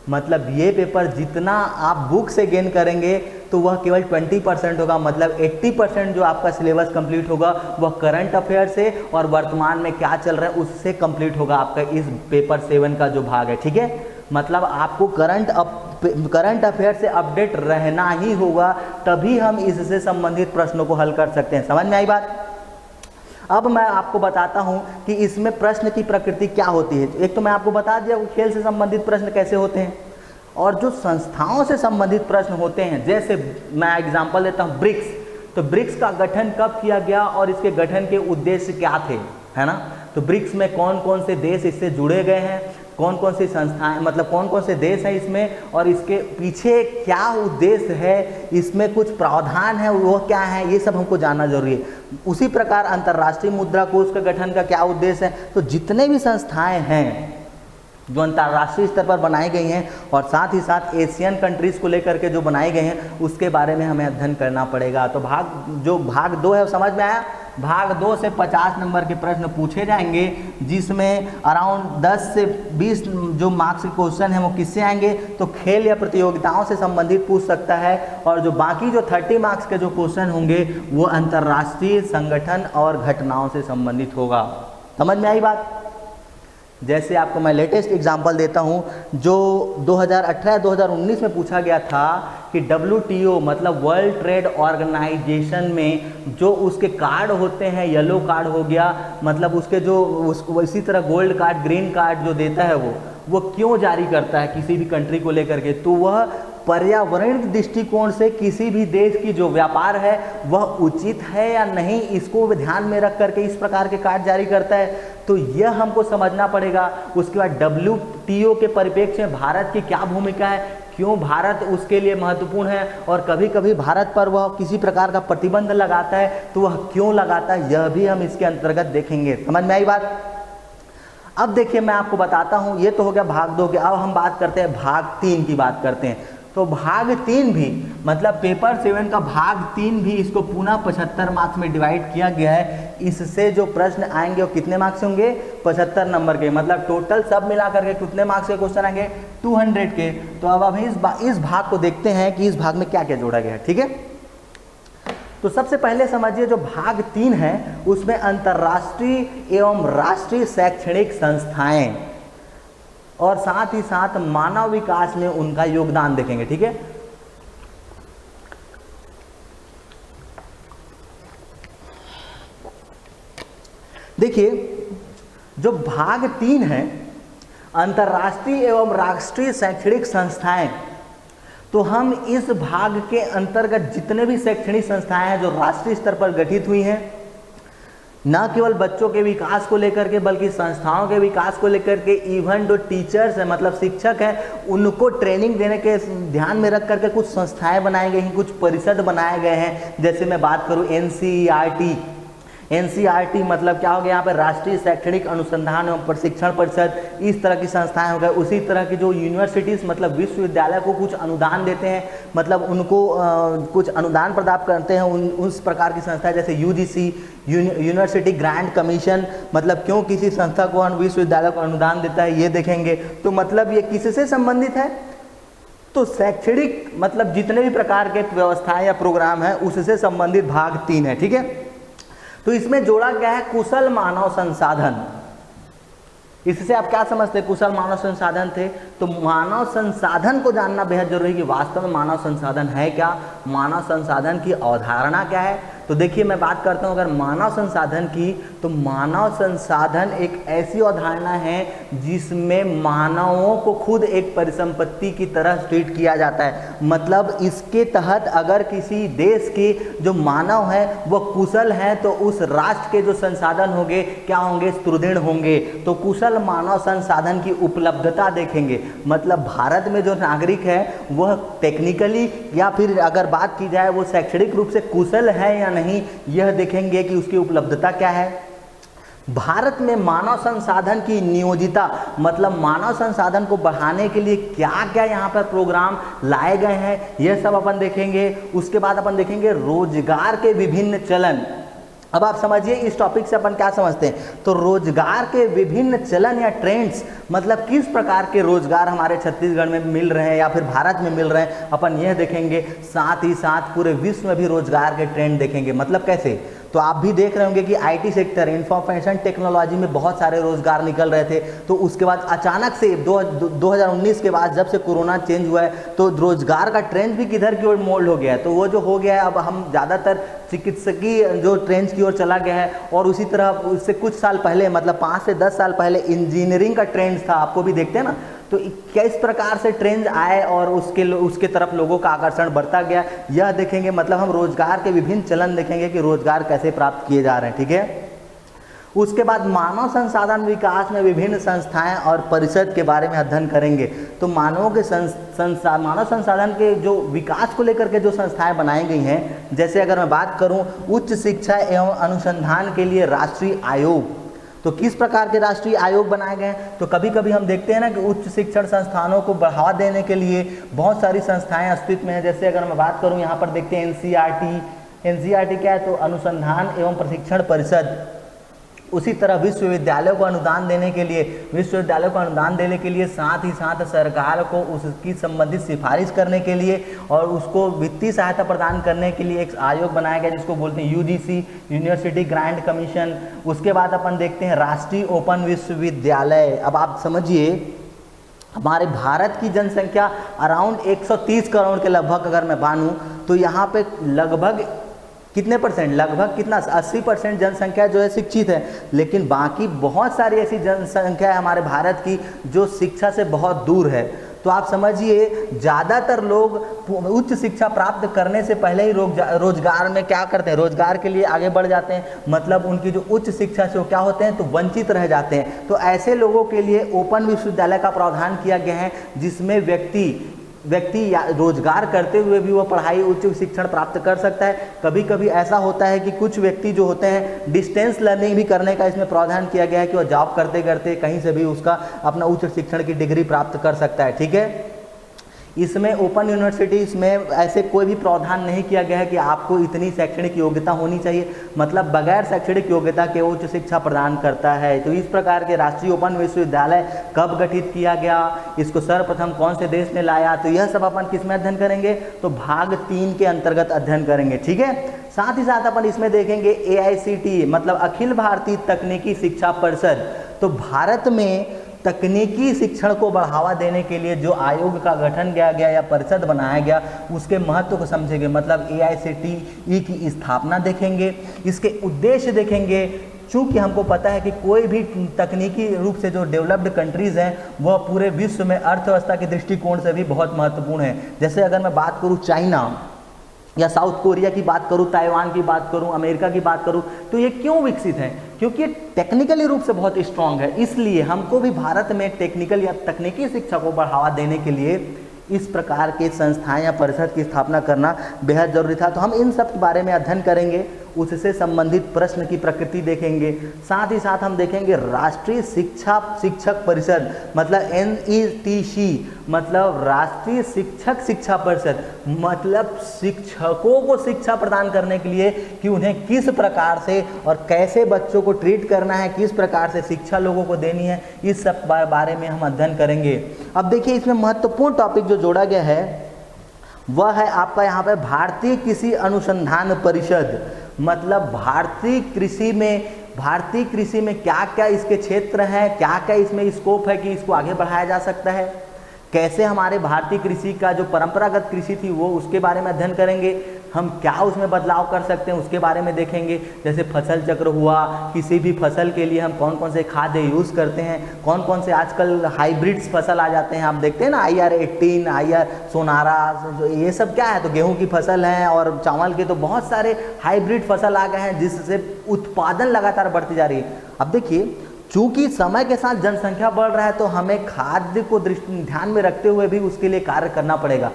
मतलब ये पेपर जितना आप बुक से गेन करेंगे तो वह केवल 20% होगा, मतलब 80% जो आपका सिलेबस कंप्लीट होगा वह करंट अफेयर से और वर्तमान में क्या चल रहा है उससे कंप्लीट होगा आपका इस पेपर 7 का जो भाग है, ठीक है। मतलब आपको करंट अफेयर से अपडेट रहना ही होगा, तभी हम इससे संबंधित प्रश्नों को हल कर सकते हैं। समझ में आई बात। अब मैं आपको बताता हूं कि इसमें प्रश्न की प्रकृति क्या होती है। एक तो मैं आपको बता दिया खेल से संबंधित प्रश्न कैसे होते हैं, और जो संस्थाओं से संबंधित प्रश्न होते हैं, जैसे मैं एग्जांपल देता हूं ब्रिक्स। तो ब्रिक्स का गठन कब किया गया और इसके गठन के उद्देश्य क्या थे, है ना। तो ब्रिक्स में कौन कौन से देश इससे जुड़े गए हैं, कौन कौन सी संस्थाएं, मतलब कौन कौन से देश हैं इसमें, और इसके पीछे क्या उद्देश्य है, इसमें कुछ प्रावधान है वो क्या है, ये सब हमको जानना जरूरी है। उसी प्रकार अंतर्राष्ट्रीय मुद्रा कोष का गठन का क्या उद्देश्य है। तो जितने भी संस्थाएं हैं जो अंतर्राष्ट्रीय स्तर पर बनाई गई हैं और साथ ही साथ एशियन कंट्रीज़ को लेकर के जो बनाई गई हैं उसके बारे में हमें अध्ययन करना पड़ेगा। तो भाग 2 है, समझ में आया। भाग 2 से 50 नंबर के प्रश्न पूछे जाएंगे, जिसमें अराउंड 10 से 20 जो मार्क्स के क्वेश्चन हैं वो किससे आएंगे, तो खेल या प्रतियोगिताओं से संबंधित पूछ सकता है, और जो बाकी जो 30 मार्क्स के जो क्वेश्चन होंगे वो अंतर्राष्ट्रीय संगठन और घटनाओं से संबंधित होगा। समझ में आई बात। जैसे आपको मैं लेटेस्ट एग्जांपल देता हूं, जो 2018-2019 में पूछा गया था कि WTO मतलब वर्ल्ड ट्रेड ऑर्गेनाइजेशन में जो उसके कार्ड होते हैं, येलो कार्ड हो गया, मतलब उसके जो इसी तरह गोल्ड कार्ड, ग्रीन कार्ड जो देता है वो क्यों जारी करता है किसी भी कंट्री को लेकर के, तो वह पर्यावरण के दृष्टिकोण से किसी भी देश की जो व्यापार है वह उचित है या नहीं, इसको ध्यान में रख करके इस प्रकार के कार्ड जारी करता है। तो यह हमको समझना पड़ेगा। उसके बाद WTO के परिप्रेक्ष्य में भारत की क्या भूमिका है, क्यों भारत उसके लिए महत्वपूर्ण है, और कभी कभी भारत पर वह किसी प्रकार का प्रतिबंध लगाता है तो वह क्यों लगाता है, यह भी हम इसके अंतर्गत देखेंगे। समझ में आई बात। अब देखिए मैं आपको बताता हूँ, ये तो हो गया भाग 2 के। अब हम बात करते हैं भाग 3 की बात करते हैं। तो भाग 3 भी मतलब पेपर 7 का भाग 3 भी इसको पुनः 75 मार्क्स में डिवाइड किया गया है। इससे जो प्रश्न आएंगे वो कितने मार्क्स होंगे, 75 नंबर के। मतलब टोटल सब मिला करके कितने मार्क्स के क्वेश्चन आएंगे, 200 के। तो अब इस भाग को देखते हैं कि इस भाग में क्या क्या जोड़ा गया है। ठीक है, तो सबसे पहले समझिए जो भाग 3 है उसमें अंतर्राष्ट्रीय एवं राष्ट्रीय शैक्षणिक संस्थाएं और साथ ही साथ मानव विकास में उनका योगदान देखेंगे। ठीक है, देखिए जो भाग 3 है अंतर्राष्ट्रीय एवं राष्ट्रीय शैक्षणिक संस्थाएं, तो हम इस भाग के अंतर्गत जितने भी शैक्षणिक संस्थाएं हैं जो राष्ट्रीय स्तर पर गठित हुई हैं, न केवल बच्चों के विकास को लेकर के बल्कि संस्थाओं के विकास को लेकर के, इवन जो टीचर्स हैं मतलब शिक्षक हैं उनको ट्रेनिंग देने के ध्यान में रख करके कुछ संस्थाएं बनाई गई हैं, कुछ परिषद बनाए गए हैं। जैसे मैं बात करूं NCERT मतलब क्या हो गया यहाँ पर, राष्ट्रीय शैक्षणिक अनुसंधान एवं प्रशिक्षण परिषद, इस तरह की संस्थाएं हो गए। उसी तरह की जो यूनिवर्सिटीज़ मतलब विश्वविद्यालय को कुछ अनुदान देते हैं, मतलब उनको कुछ अनुदान प्रदान करते हैं, उस प्रकार की संस्थाएं जैसे UGC यूनिवर्सिटी ग्रांट कमीशन, मतलब क्यों किसी संस्था को विश्वविद्यालय को अनुदान देता है ये देखेंगे। तो मतलब ये किससे संबंधित है, तो शैक्षणिक मतलब जितने भी प्रकार के व्यवस्थाएं या प्रोग्राम है उससे संबंधित भाग 3 है। ठीक है, तो इसमें जोड़ा गया है कुशल मानव संसाधन। इससे आप क्या समझते हैं, कुशल मानव संसाधन थे, तो मानव संसाधन को जानना बेहद जरूरी है कि वास्तव में मानव संसाधन है क्या, मानव संसाधन की अवधारणा क्या है। तो देखिए मैं बात करता हूँ अगर मानव संसाधन की, तो मानव संसाधन एक ऐसी अवधारणा है जिसमें मानवों को खुद एक परिसंपत्ति की तरह ट्रीट किया जाता है। मतलब इसके तहत अगर किसी देश के जो मानव है वह कुशल है तो उस राष्ट्र के जो संसाधन होंगे क्या होंगे, सुदृढ़ होंगे। तो कुशल मानव संसाधन की उपलब्धता देखेंगे, मतलब भारत में जो नागरिक है वह टेक्निकली या फिर अगर बात की जाए वो शैक्षणिक रूप से कुशल है या नहीं, यह देखेंगे कि उसकी उपलब्धता क्या है। भारत में मानव संसाधन की नियोजिता मतलब मानव संसाधन को बढ़ाने के लिए क्या क्या यहाँ पर प्रोग्राम लाए गए हैं, यह सब अपन देखेंगे। उसके बाद अपन देखेंगे रोजगार के विभिन्न चलन। अब आप समझिए इस टॉपिक से अपन क्या समझते हैं, तो रोजगार के विभिन्न चलन या ट्रेंड्स, मतलब किस प्रकार के रोजगार हमारे छत्तीसगढ़ में मिल रहे हैं या फिर भारत में मिल रहे हैं, अपन यह देखेंगे। साथ ही साथ पूरे विश्व में भी रोजगार के ट्रेंड देखेंगे। मतलब कैसे, तो आप भी देख रहे होंगे कि IT सेक्टर, इंफॉर्मेशन टेक्नोलॉजी में बहुत सारे रोजगार निकल रहे थे, तो उसके बाद अचानक से 2019 के बाद जब से कोरोना चेंज हुआ है तो रोजगार का ट्रेंड भी किधर की ओर मोल्ड हो गया है। तो वो जो हो गया है अब हम ज़्यादातर चिकित्सकीय जो ट्रेंड की ओर चला गया है। और उसी तरह उससे कुछ साल पहले मतलब 5 से 10 साल पहले इंजीनियरिंग का ट्रेंड था, आपको भी देखते हैं ना। तो किस प्रकार से ट्रेंड आए और उसके तरफ लोगों का आकर्षण बढ़ता गया, यह देखेंगे। मतलब हम रोजगार के विभिन्न चलन देखेंगे कि रोजगार कैसे प्राप्त किए जा रहे हैं। ठीक है, उसके बाद मानव संसाधन विकास में विभिन्न संस्थाएं और परिषद के बारे में अध्ययन करेंगे। तो मानव संसाधन के जो विकास को लेकर के जो संस्थाएं बनाई गई हैं, जैसे अगर मैं बात करूं उच्च शिक्षा एवं अनुसंधान के लिए राष्ट्रीय आयोग, तो किस प्रकार के राष्ट्रीय आयोग बनाए गए हैं। तो कभी कभी हम देखते हैं ना कि उच्च शिक्षण संस्थानों को बढ़ावा देने के लिए बहुत सारी संस्थाएं अस्तित्व में हैं। जैसे अगर मैं बात करूं यहाँ पर देखते हैं NCERT क्या है, तो अनुसंधान एवं प्रशिक्षण परिषद। उसी तरह विश्वविद्यालयों को अनुदान देने के लिए साथ ही साथ सरकार को उसकी संबंधित सिफारिश करने के लिए और उसको वित्तीय सहायता प्रदान करने के लिए एक आयोग बनाया गया जिसको बोलते हैं UGC यूनिवर्सिटी ग्रांट कमीशन। उसके बाद अपन देखते हैं राष्ट्रीय ओपन विश्वविद्यालय। अब आप समझिए हमारे भारत की जनसंख्या अराउंड 130 करोड़ के लगभग अगर मैं मानूं, तो यहाँ पे लगभग कितने परसेंट, लगभग कितना 80% जनसंख्या जो है शिक्षित है, लेकिन बाकी बहुत सारी ऐसी जनसंख्या है हमारे भारत की जो शिक्षा से बहुत दूर है। तो आप समझिए ज़्यादातर लोग उच्च शिक्षा प्राप्त करने से पहले ही रोजगार में क्या करते हैं, रोजगार के लिए आगे बढ़ जाते हैं, मतलब उनकी जो उच्च शिक्षा से वो क्या होते हैं, तो वंचित रह जाते हैं। तो ऐसे लोगों के लिए ओपन विश्वविद्यालय का प्रावधान किया गया है, जिसमें व्यक्ति या रोजगार करते हुए भी वो पढ़ाई उच्च शिक्षण प्राप्त कर सकता है। कभी कभी ऐसा होता है कि कुछ व्यक्ति जो होते हैं डिस्टेंस लर्निंग भी करने का इसमें प्रावधान किया गया है कि वो जॉब करते करते कहीं से भी उसका अपना उच्च शिक्षण की डिग्री प्राप्त कर सकता है। ठीक है, इसमें ओपन यूनिवर्सिटीज़ में ऐसे कोई भी प्रावधान नहीं किया गया है कि आपको इतनी शैक्षणिक योग्यता होनी चाहिए, मतलब बगैर शैक्षणिक योग्यता के उच्च शिक्षा प्रदान करता है। तो इस प्रकार के राष्ट्रीय ओपन विश्वविद्यालय कब गठित किया गया, इसको सर्वप्रथम कौन से देश ने लाया, तो यह सब अपन किस में अध्ययन करेंगे, तो भाग 3 के अंतर्गत अध्ययन करेंगे। ठीक है, साथ ही साथ अपन इसमें देखेंगे AICTE मतलब अखिल भारतीय तकनीकी शिक्षा परिषद। तो भारत में तकनीकी शिक्षण को बढ़ावा देने के लिए जो आयोग का गठन किया गया या परिषद बनाया गया, उसके महत्व को समझेंगे, मतलब AICTE की स्थापना देखेंगे, इसके उद्देश्य देखेंगे। चूँकि हमको पता है कि कोई भी तकनीकी रूप से जो डेवलप्ड कंट्रीज़ हैं वह पूरे विश्व में अर्थव्यवस्था के दृष्टिकोण से भी बहुत महत्वपूर्ण है। जैसे अगर मैं बात करूँ चाइना या साउथ कोरिया की बात करूं, ताइवान की बात करूं, अमेरिका की बात करूं, तो ये क्यों विकसित हैं, क्योंकि ये टेक्निकली रूप से बहुत स्ट्रांग है। इसलिए हमको भी भारत में टेक्निकल या तकनीकी शिक्षा को बढ़ावा देने के लिए इस प्रकार के संस्थाएं या परिषद की स्थापना करना बेहद जरूरी था। तो हम इन सब के बारे में अध्ययन करेंगे, उससे संबंधित प्रश्न की प्रकृति देखेंगे। साथ ही साथ हम देखेंगे राष्ट्रीय शिक्षक परिषद मतलब NETC मतलब राष्ट्रीय शिक्षा परिषद, मतलब शिक्षकों को शिक्षा प्रदान करने के लिए कि उन्हें किस प्रकार से और कैसे बच्चों को ट्रीट करना है, किस प्रकार से शिक्षा लोगों को देनी है, इस सब बारे में हम अध्ययन करेंगे। अब देखिए इसमें महत्वपूर्ण टॉपिक जो जोड़ा गया है वह है आपका यहाँ पे भारतीय कृषि अनुसंधान परिषद, मतलब भारतीय कृषि में क्या क्या इसके क्षेत्र हैं, क्या क्या इसमें स्कोप है कि इसको आगे बढ़ाया जा सकता है, कैसे हमारे भारतीय कृषि का जो परंपरागत कृषि थी वो उसके बारे में अध्ययन करेंगे, हम क्या उसमें बदलाव कर सकते हैं उसके बारे में देखेंगे। जैसे फसल चक्र हुआ, किसी भी फसल के लिए हम कौन कौन से खाद्य यूज़ करते हैं, कौन कौन से आजकल हाइब्रिड्स फसल आ जाते हैं, आप देखते हैं ना IR18, IR सोनारा, ये सब क्या है, तो गेहूं की फसल है और चावल के तो बहुत सारे हाइब्रिड फसल आ गए हैं जिससे उत्पादन लगातार बढ़ती जा रही है। अब देखिए चूंकि समय के साथ जनसंख्या बढ़ रहा है तो हमें खाद्य को ध्यान में रखते हुए भी उसके लिए कार्य करना पड़ेगा,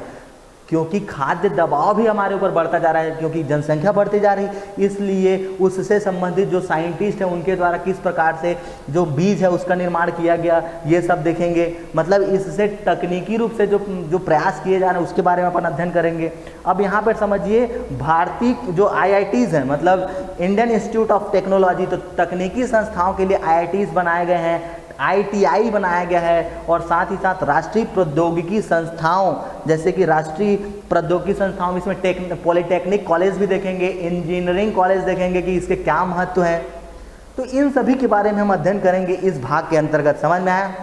क्योंकि खाद्य दबाव भी हमारे ऊपर बढ़ता जा रहा है क्योंकि जनसंख्या बढ़ती जा रही है। इसलिए उससे संबंधित जो साइंटिस्ट हैं उनके द्वारा किस प्रकार से जो बीज है उसका निर्माण किया गया, ये सब देखेंगे। मतलब इससे तकनीकी रूप से जो प्रयास किए जा रहे हैं उसके बारे में अपन अध्ययन करेंगे। अब यहाँ पर समझिए भारतीय जो IITs हैं मतलब इंडियन इंस्टीट्यूट ऑफ टेक्नोलॉजी, तो तकनीकी संस्थाओं के लिए IITs बनाए गए हैं, ITI बनाया गया है, और साथ ही साथ राष्ट्रीय प्रौद्योगिकी संस्थाओं जैसे कि राष्ट्रीय प्रौद्योगिकी संस्थाओं इसमें पॉलिटेक्निक कॉलेज भी देखेंगे, इंजीनियरिंग कॉलेज देखेंगे कि इसके क्या महत्व है। तो इन सभी के बारे में हम अध्ययन करेंगे इस भाग के अंतर्गत। समझ में आया?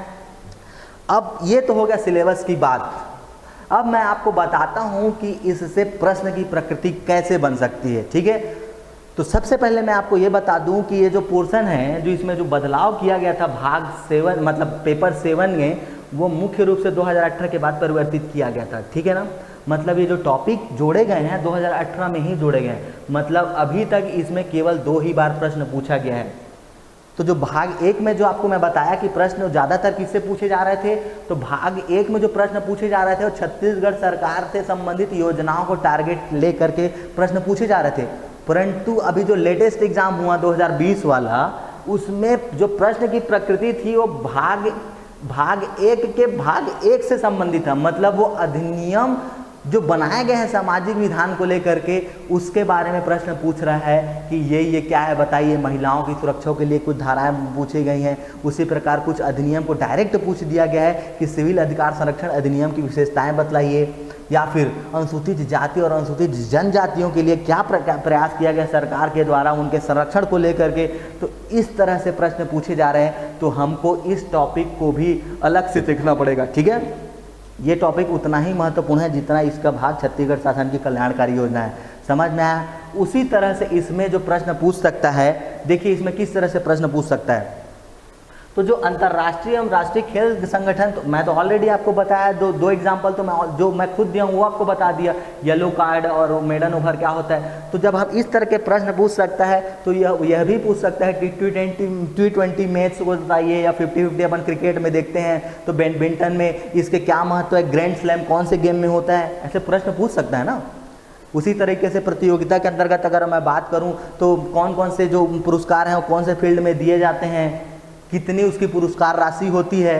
अब ये तो हो गया सिलेबस की बात। अब मैं आपको बताता हूँ कि इससे प्रश्न की प्रकृति कैसे बन सकती है। ठीक है, तो सबसे पहले मैं आपको ये बता दूं कि ये जो पोर्शन है, जो इसमें जो बदलाव किया गया था भाग 7 मतलब पेपर 7 में, वो मुख्य रूप से 2018 के बाद परिवर्तित किया गया था। ठीक है ना, मतलब ये जो टॉपिक जोड़े गए हैं 2018 में ही जोड़े गए हैं, मतलब अभी तक इसमें केवल 2 ही बार प्रश्न पूछा गया है। तो जो भाग 1 में जो आपको मैं बताया कि प्रश्न ज़्यादातर किससे पूछे जा रहे थे, तो भाग 1 में जो प्रश्न पूछे जा रहे थे वो छत्तीसगढ़ सरकार से संबंधित योजनाओं को टारगेट ले करके प्रश्न पूछे जा रहे थे। परंतु अभी जो लेटेस्ट एग्जाम हुआ 2020 वाला, उसमें जो प्रश्न की प्रकृति थी वो भाग 1 से संबंधित था, मतलब वो अधिनियम जो बनाए गए हैं सामाजिक विधान को लेकर के उसके बारे में प्रश्न पूछ रहा है कि ये क्या है बताइए। महिलाओं की सुरक्षा के लिए कुछ धाराएं पूछी गई हैं, उसी प्रकार कुछ अधिनियम को डायरेक्ट पूछ दिया गया है कि सिविल अधिकार संरक्षण अधिनियम की विशेषताएं बतलाइए, या फिर अनुसूचित जाति और अनुसूचित जनजातियों के लिए क्या प्रयास किया गया सरकार के द्वारा उनके संरक्षण को लेकर के। तो इस तरह से प्रश्न पूछे जा रहे हैं, तो हमको इस टॉपिक को भी अलग से देखना पड़ेगा। ठीक है, ये टॉपिक उतना ही महत्वपूर्ण है जितना इसका भाग छत्तीसगढ़ शासन की कल्याणकारी योजना है। समझ में आया? उसी तरह से इसमें जो प्रश्न पूछ सकता है, देखिए इसमें किस तरह से प्रश्न पूछ सकता है। तो जो अंतर्राष्ट्रीय एवं राष्ट्रीय खेल संगठन, तो मैं तो ऑलरेडी आपको बताया, दो एग्जाम्पल तो मैं खुद दिया हूँ वो आपको बता दिया, येलो कार्ड और मेडन ओवर क्या होता है। तो जब हम इस तरह के प्रश्न पूछ सकता है तो यह भी पूछ सकता है T20 मैच को बताइए, या 50-50 अपन क्रिकेट में देखते हैं तो बैडमिंटन में इसके क्या महत्व है, ग्रैंड स्लैम कौन से गेम में होता है, ऐसे प्रश्न पूछ सकता है ना। उसी तरीके से प्रतियोगिता के अंतर्गत अगर मैं बात करूं तो कौन कौन से जो पुरस्कार हैं वो कौन से फील्ड में दिए जाते हैं, कितनी उसकी पुरस्कार राशि होती है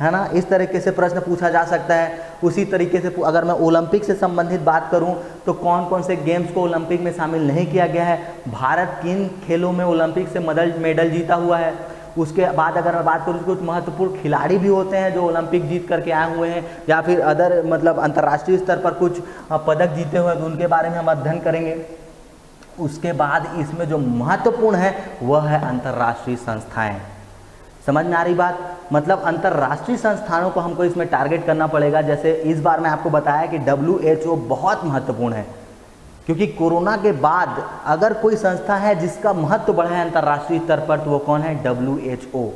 ना, इस तरीके से प्रश्न पूछा जा सकता है। उसी तरीके से अगर मैं ओलंपिक से संबंधित बात करूं तो कौन कौन से गेम्स को ओलंपिक में शामिल नहीं किया गया है, भारत किन खेलों में ओलंपिक से मेडल जीता हुआ है। उसके बाद अगर मैं बात करूँ कुछ महत्वपूर्ण खिलाड़ी भी होते हैं जो ओलंपिक जीत करके आए हुए हैं, या फिर अदर मतलब अंतर्राष्ट्रीय स्तर पर कुछ पदक जीते हुए हैं, तो उनके बारे में हम अध्ययन करेंगे। उसके बाद इसमें जो महत्वपूर्ण है वह है अंतर्राष्ट्रीय संस्थाएं। समझ में आ रही बात, मतलब अंतर्राष्ट्रीय संस्थानों को हमको इसमें टारगेट करना पड़ेगा। जैसे इस बार मैं आपको बताया कि WHO बहुत महत्वपूर्ण है, क्योंकि कोरोना के बाद अगर कोई संस्था है जिसका महत्व बढ़ा है अंतर्राष्ट्रीय स्तर पर तो वो कौन है, WHO।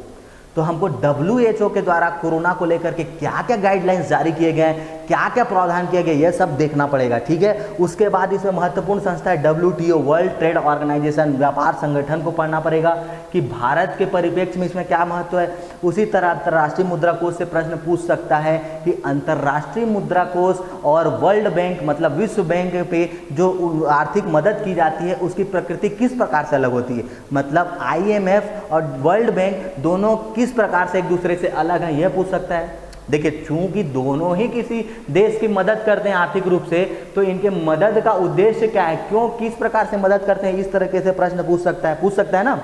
तो हमको WHO के द्वारा कोरोना को लेकर के क्या क्या गाइडलाइंस जारी किए गए हैं, क्या क्या प्रावधान किए गए, यह सब देखना पड़ेगा, ठीक है। उसके बाद इसमें महत्वपूर्ण संस्था है WTO, वर्ल्ड ट्रेड ऑर्गेनाइजेशन, व्यापार संगठन को पढ़ना पड़ेगा कि भारत के परिप्रेक्ष्य में इसमें क्या महत्व है। उसी तरह अंतर्राष्ट्रीय मुद्रा कोष से प्रश्न पूछ सकता है कि अंतर्राष्ट्रीय मुद्रा कोष और वर्ल्ड बैंक मतलब विश्व बैंक पे जो आर्थिक मदद की जाती है उसकी प्रकृति किस प्रकार से अलग होती है, मतलब IMF और वर्ल्ड बैंक दोनों किस प्रकार से एक दूसरे से अलग हैं, यह पूछ सकता है। देखिए चूंकि दोनों ही किसी देश की मदद करते हैं आर्थिक रूप से, तो इनके मदद का उद्देश्य क्या है, क्यों किस प्रकार से मदद करते हैं, इस तरीके से प्रश्न पूछ सकता है ना।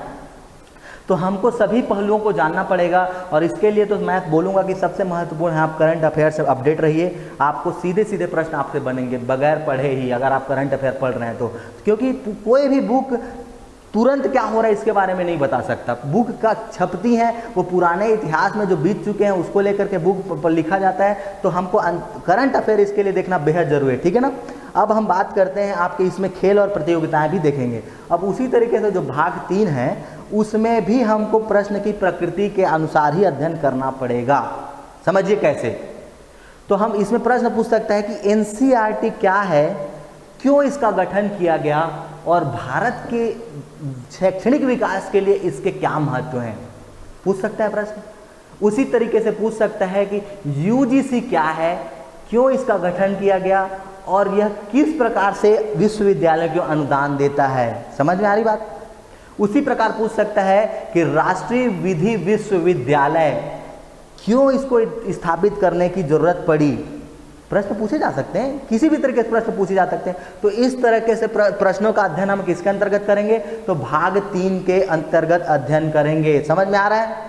तो हमको सभी पहलुओं को जानना पड़ेगा, और इसके लिए तो मैं बोलूँगा कि सबसे महत्वपूर्ण है आप करंट अफेयर से अपडेट रहिए। आपको सीधे सीधे प्रश्न आपसे बनेंगे बगैर पढ़े ही, अगर आप करंट अफेयर पढ़ रहे हैं तो, क्योंकि कोई भी बुक तुरंत क्या हो रहा है इसके बारे में नहीं बता सकता। बुक का छपती है वो पुराने इतिहास में जो बीत चुके हैं उसको लेकर के बुक पर लिखा जाता है, तो हमको करंट अफेयर इसके लिए देखना बेहद जरूरी है, ठीक है ना। अब हम बात करते हैं आपके इसमें खेल और प्रतियोगिताएं भी देखेंगे। अब उसी तरीके से जो भाग 3 है उसमें भी हमको प्रश्न की प्रकृति के अनुसार ही अध्ययन करना पड़ेगा। समझिए कैसे, तो हम इसमें प्रश्न पूछ सकते हैं कि NCERT क्या है, क्यों इसका गठन किया गया, और भारत के शैक्षणिक विकास के लिए इसके क्या महत्व हैं, पूछ सकता है प्रश्न। उसी तरीके से पूछ सकता है कि UGC क्या है, क्यों इसका गठन किया गया, और यह किस प्रकार से विश्वविद्यालय को अनुदान देता है। समझ में आ रही बात। उसी प्रकार पूछ सकता है कि राष्ट्रीय विधि विश्वविद्यालय क्यों इसको स्थापित करने की जरूरत पड़ी, प्रश्न पूछे जा सकते हैं, किसी भी तरीके से प्रश्न पूछे जा सकते हैं। तो इस तरीके से प्रश्नों का अध्ययन हम किसके अंतर्गत करेंगे, तो भाग 3 के अंतर्गत अध्ययन करेंगे। समझ में आ रहा है।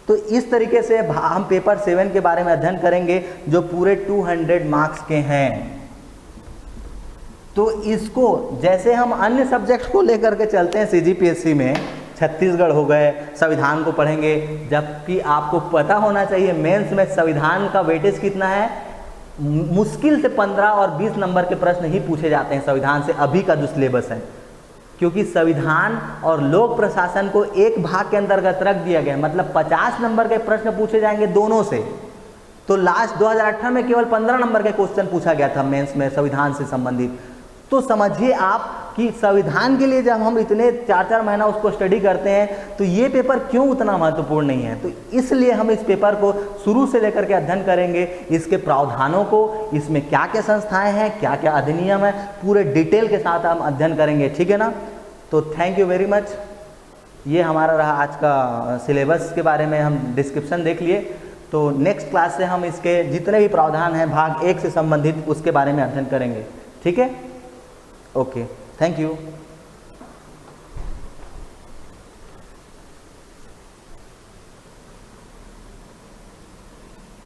तो इस तरीके से हम पेपर 7 के बारे में अध्ययन करेंगे जो पूरे 200 मार्क्स के हैं। तो इसको जैसे हम अन्य सब्जेक्ट को लेकर के चलते हैं CGPSC में, छत्तीसगढ़ हो गए, संविधान को पढ़ेंगे, जबकि आपको पता होना चाहिए मेंस में संविधान का वेटेज कितना है, मुश्किल से 15 और 20 नंबर के प्रश्न ही पूछे जाते हैं संविधान से, अभी का जो सिलेबस है, क्योंकि संविधान और लोक प्रशासन को एक भाग के अंतर्गत रख दिया गया है, मतलब 50 नंबर के प्रश्न पूछे जाएंगे दोनों से। तो लास्ट 2018 में केवल 15 नंबर के क्वेश्चन पूछा गया था मेंस में संविधान से संबंधित। तो समझिए आप कि संविधान के लिए जब हम इतने 4-4 महीना उसको स्टडी करते हैं तो ये पेपर क्यों उतना महत्वपूर्ण नहीं है। तो इसलिए हम इस पेपर को शुरू से लेकर के अध्ययन करेंगे, इसके प्रावधानों को, इसमें क्या क्या संस्थाएं हैं, क्या क्या अधिनियम है, पूरे डिटेल के साथ हम अध्ययन करेंगे, ठीक है ना। तो थैंक यू वेरी मच। ये हमारा रहा आज का सिलेबस के बारे में, हम डिस्क्रिप्शन देख लिए। तो नेक्स्ट क्लास से हम इसके जितने भी प्रावधान हैं भाग 1 से संबंधित उसके बारे में अध्ययन करेंगे, ठीक है। Okay, thank you.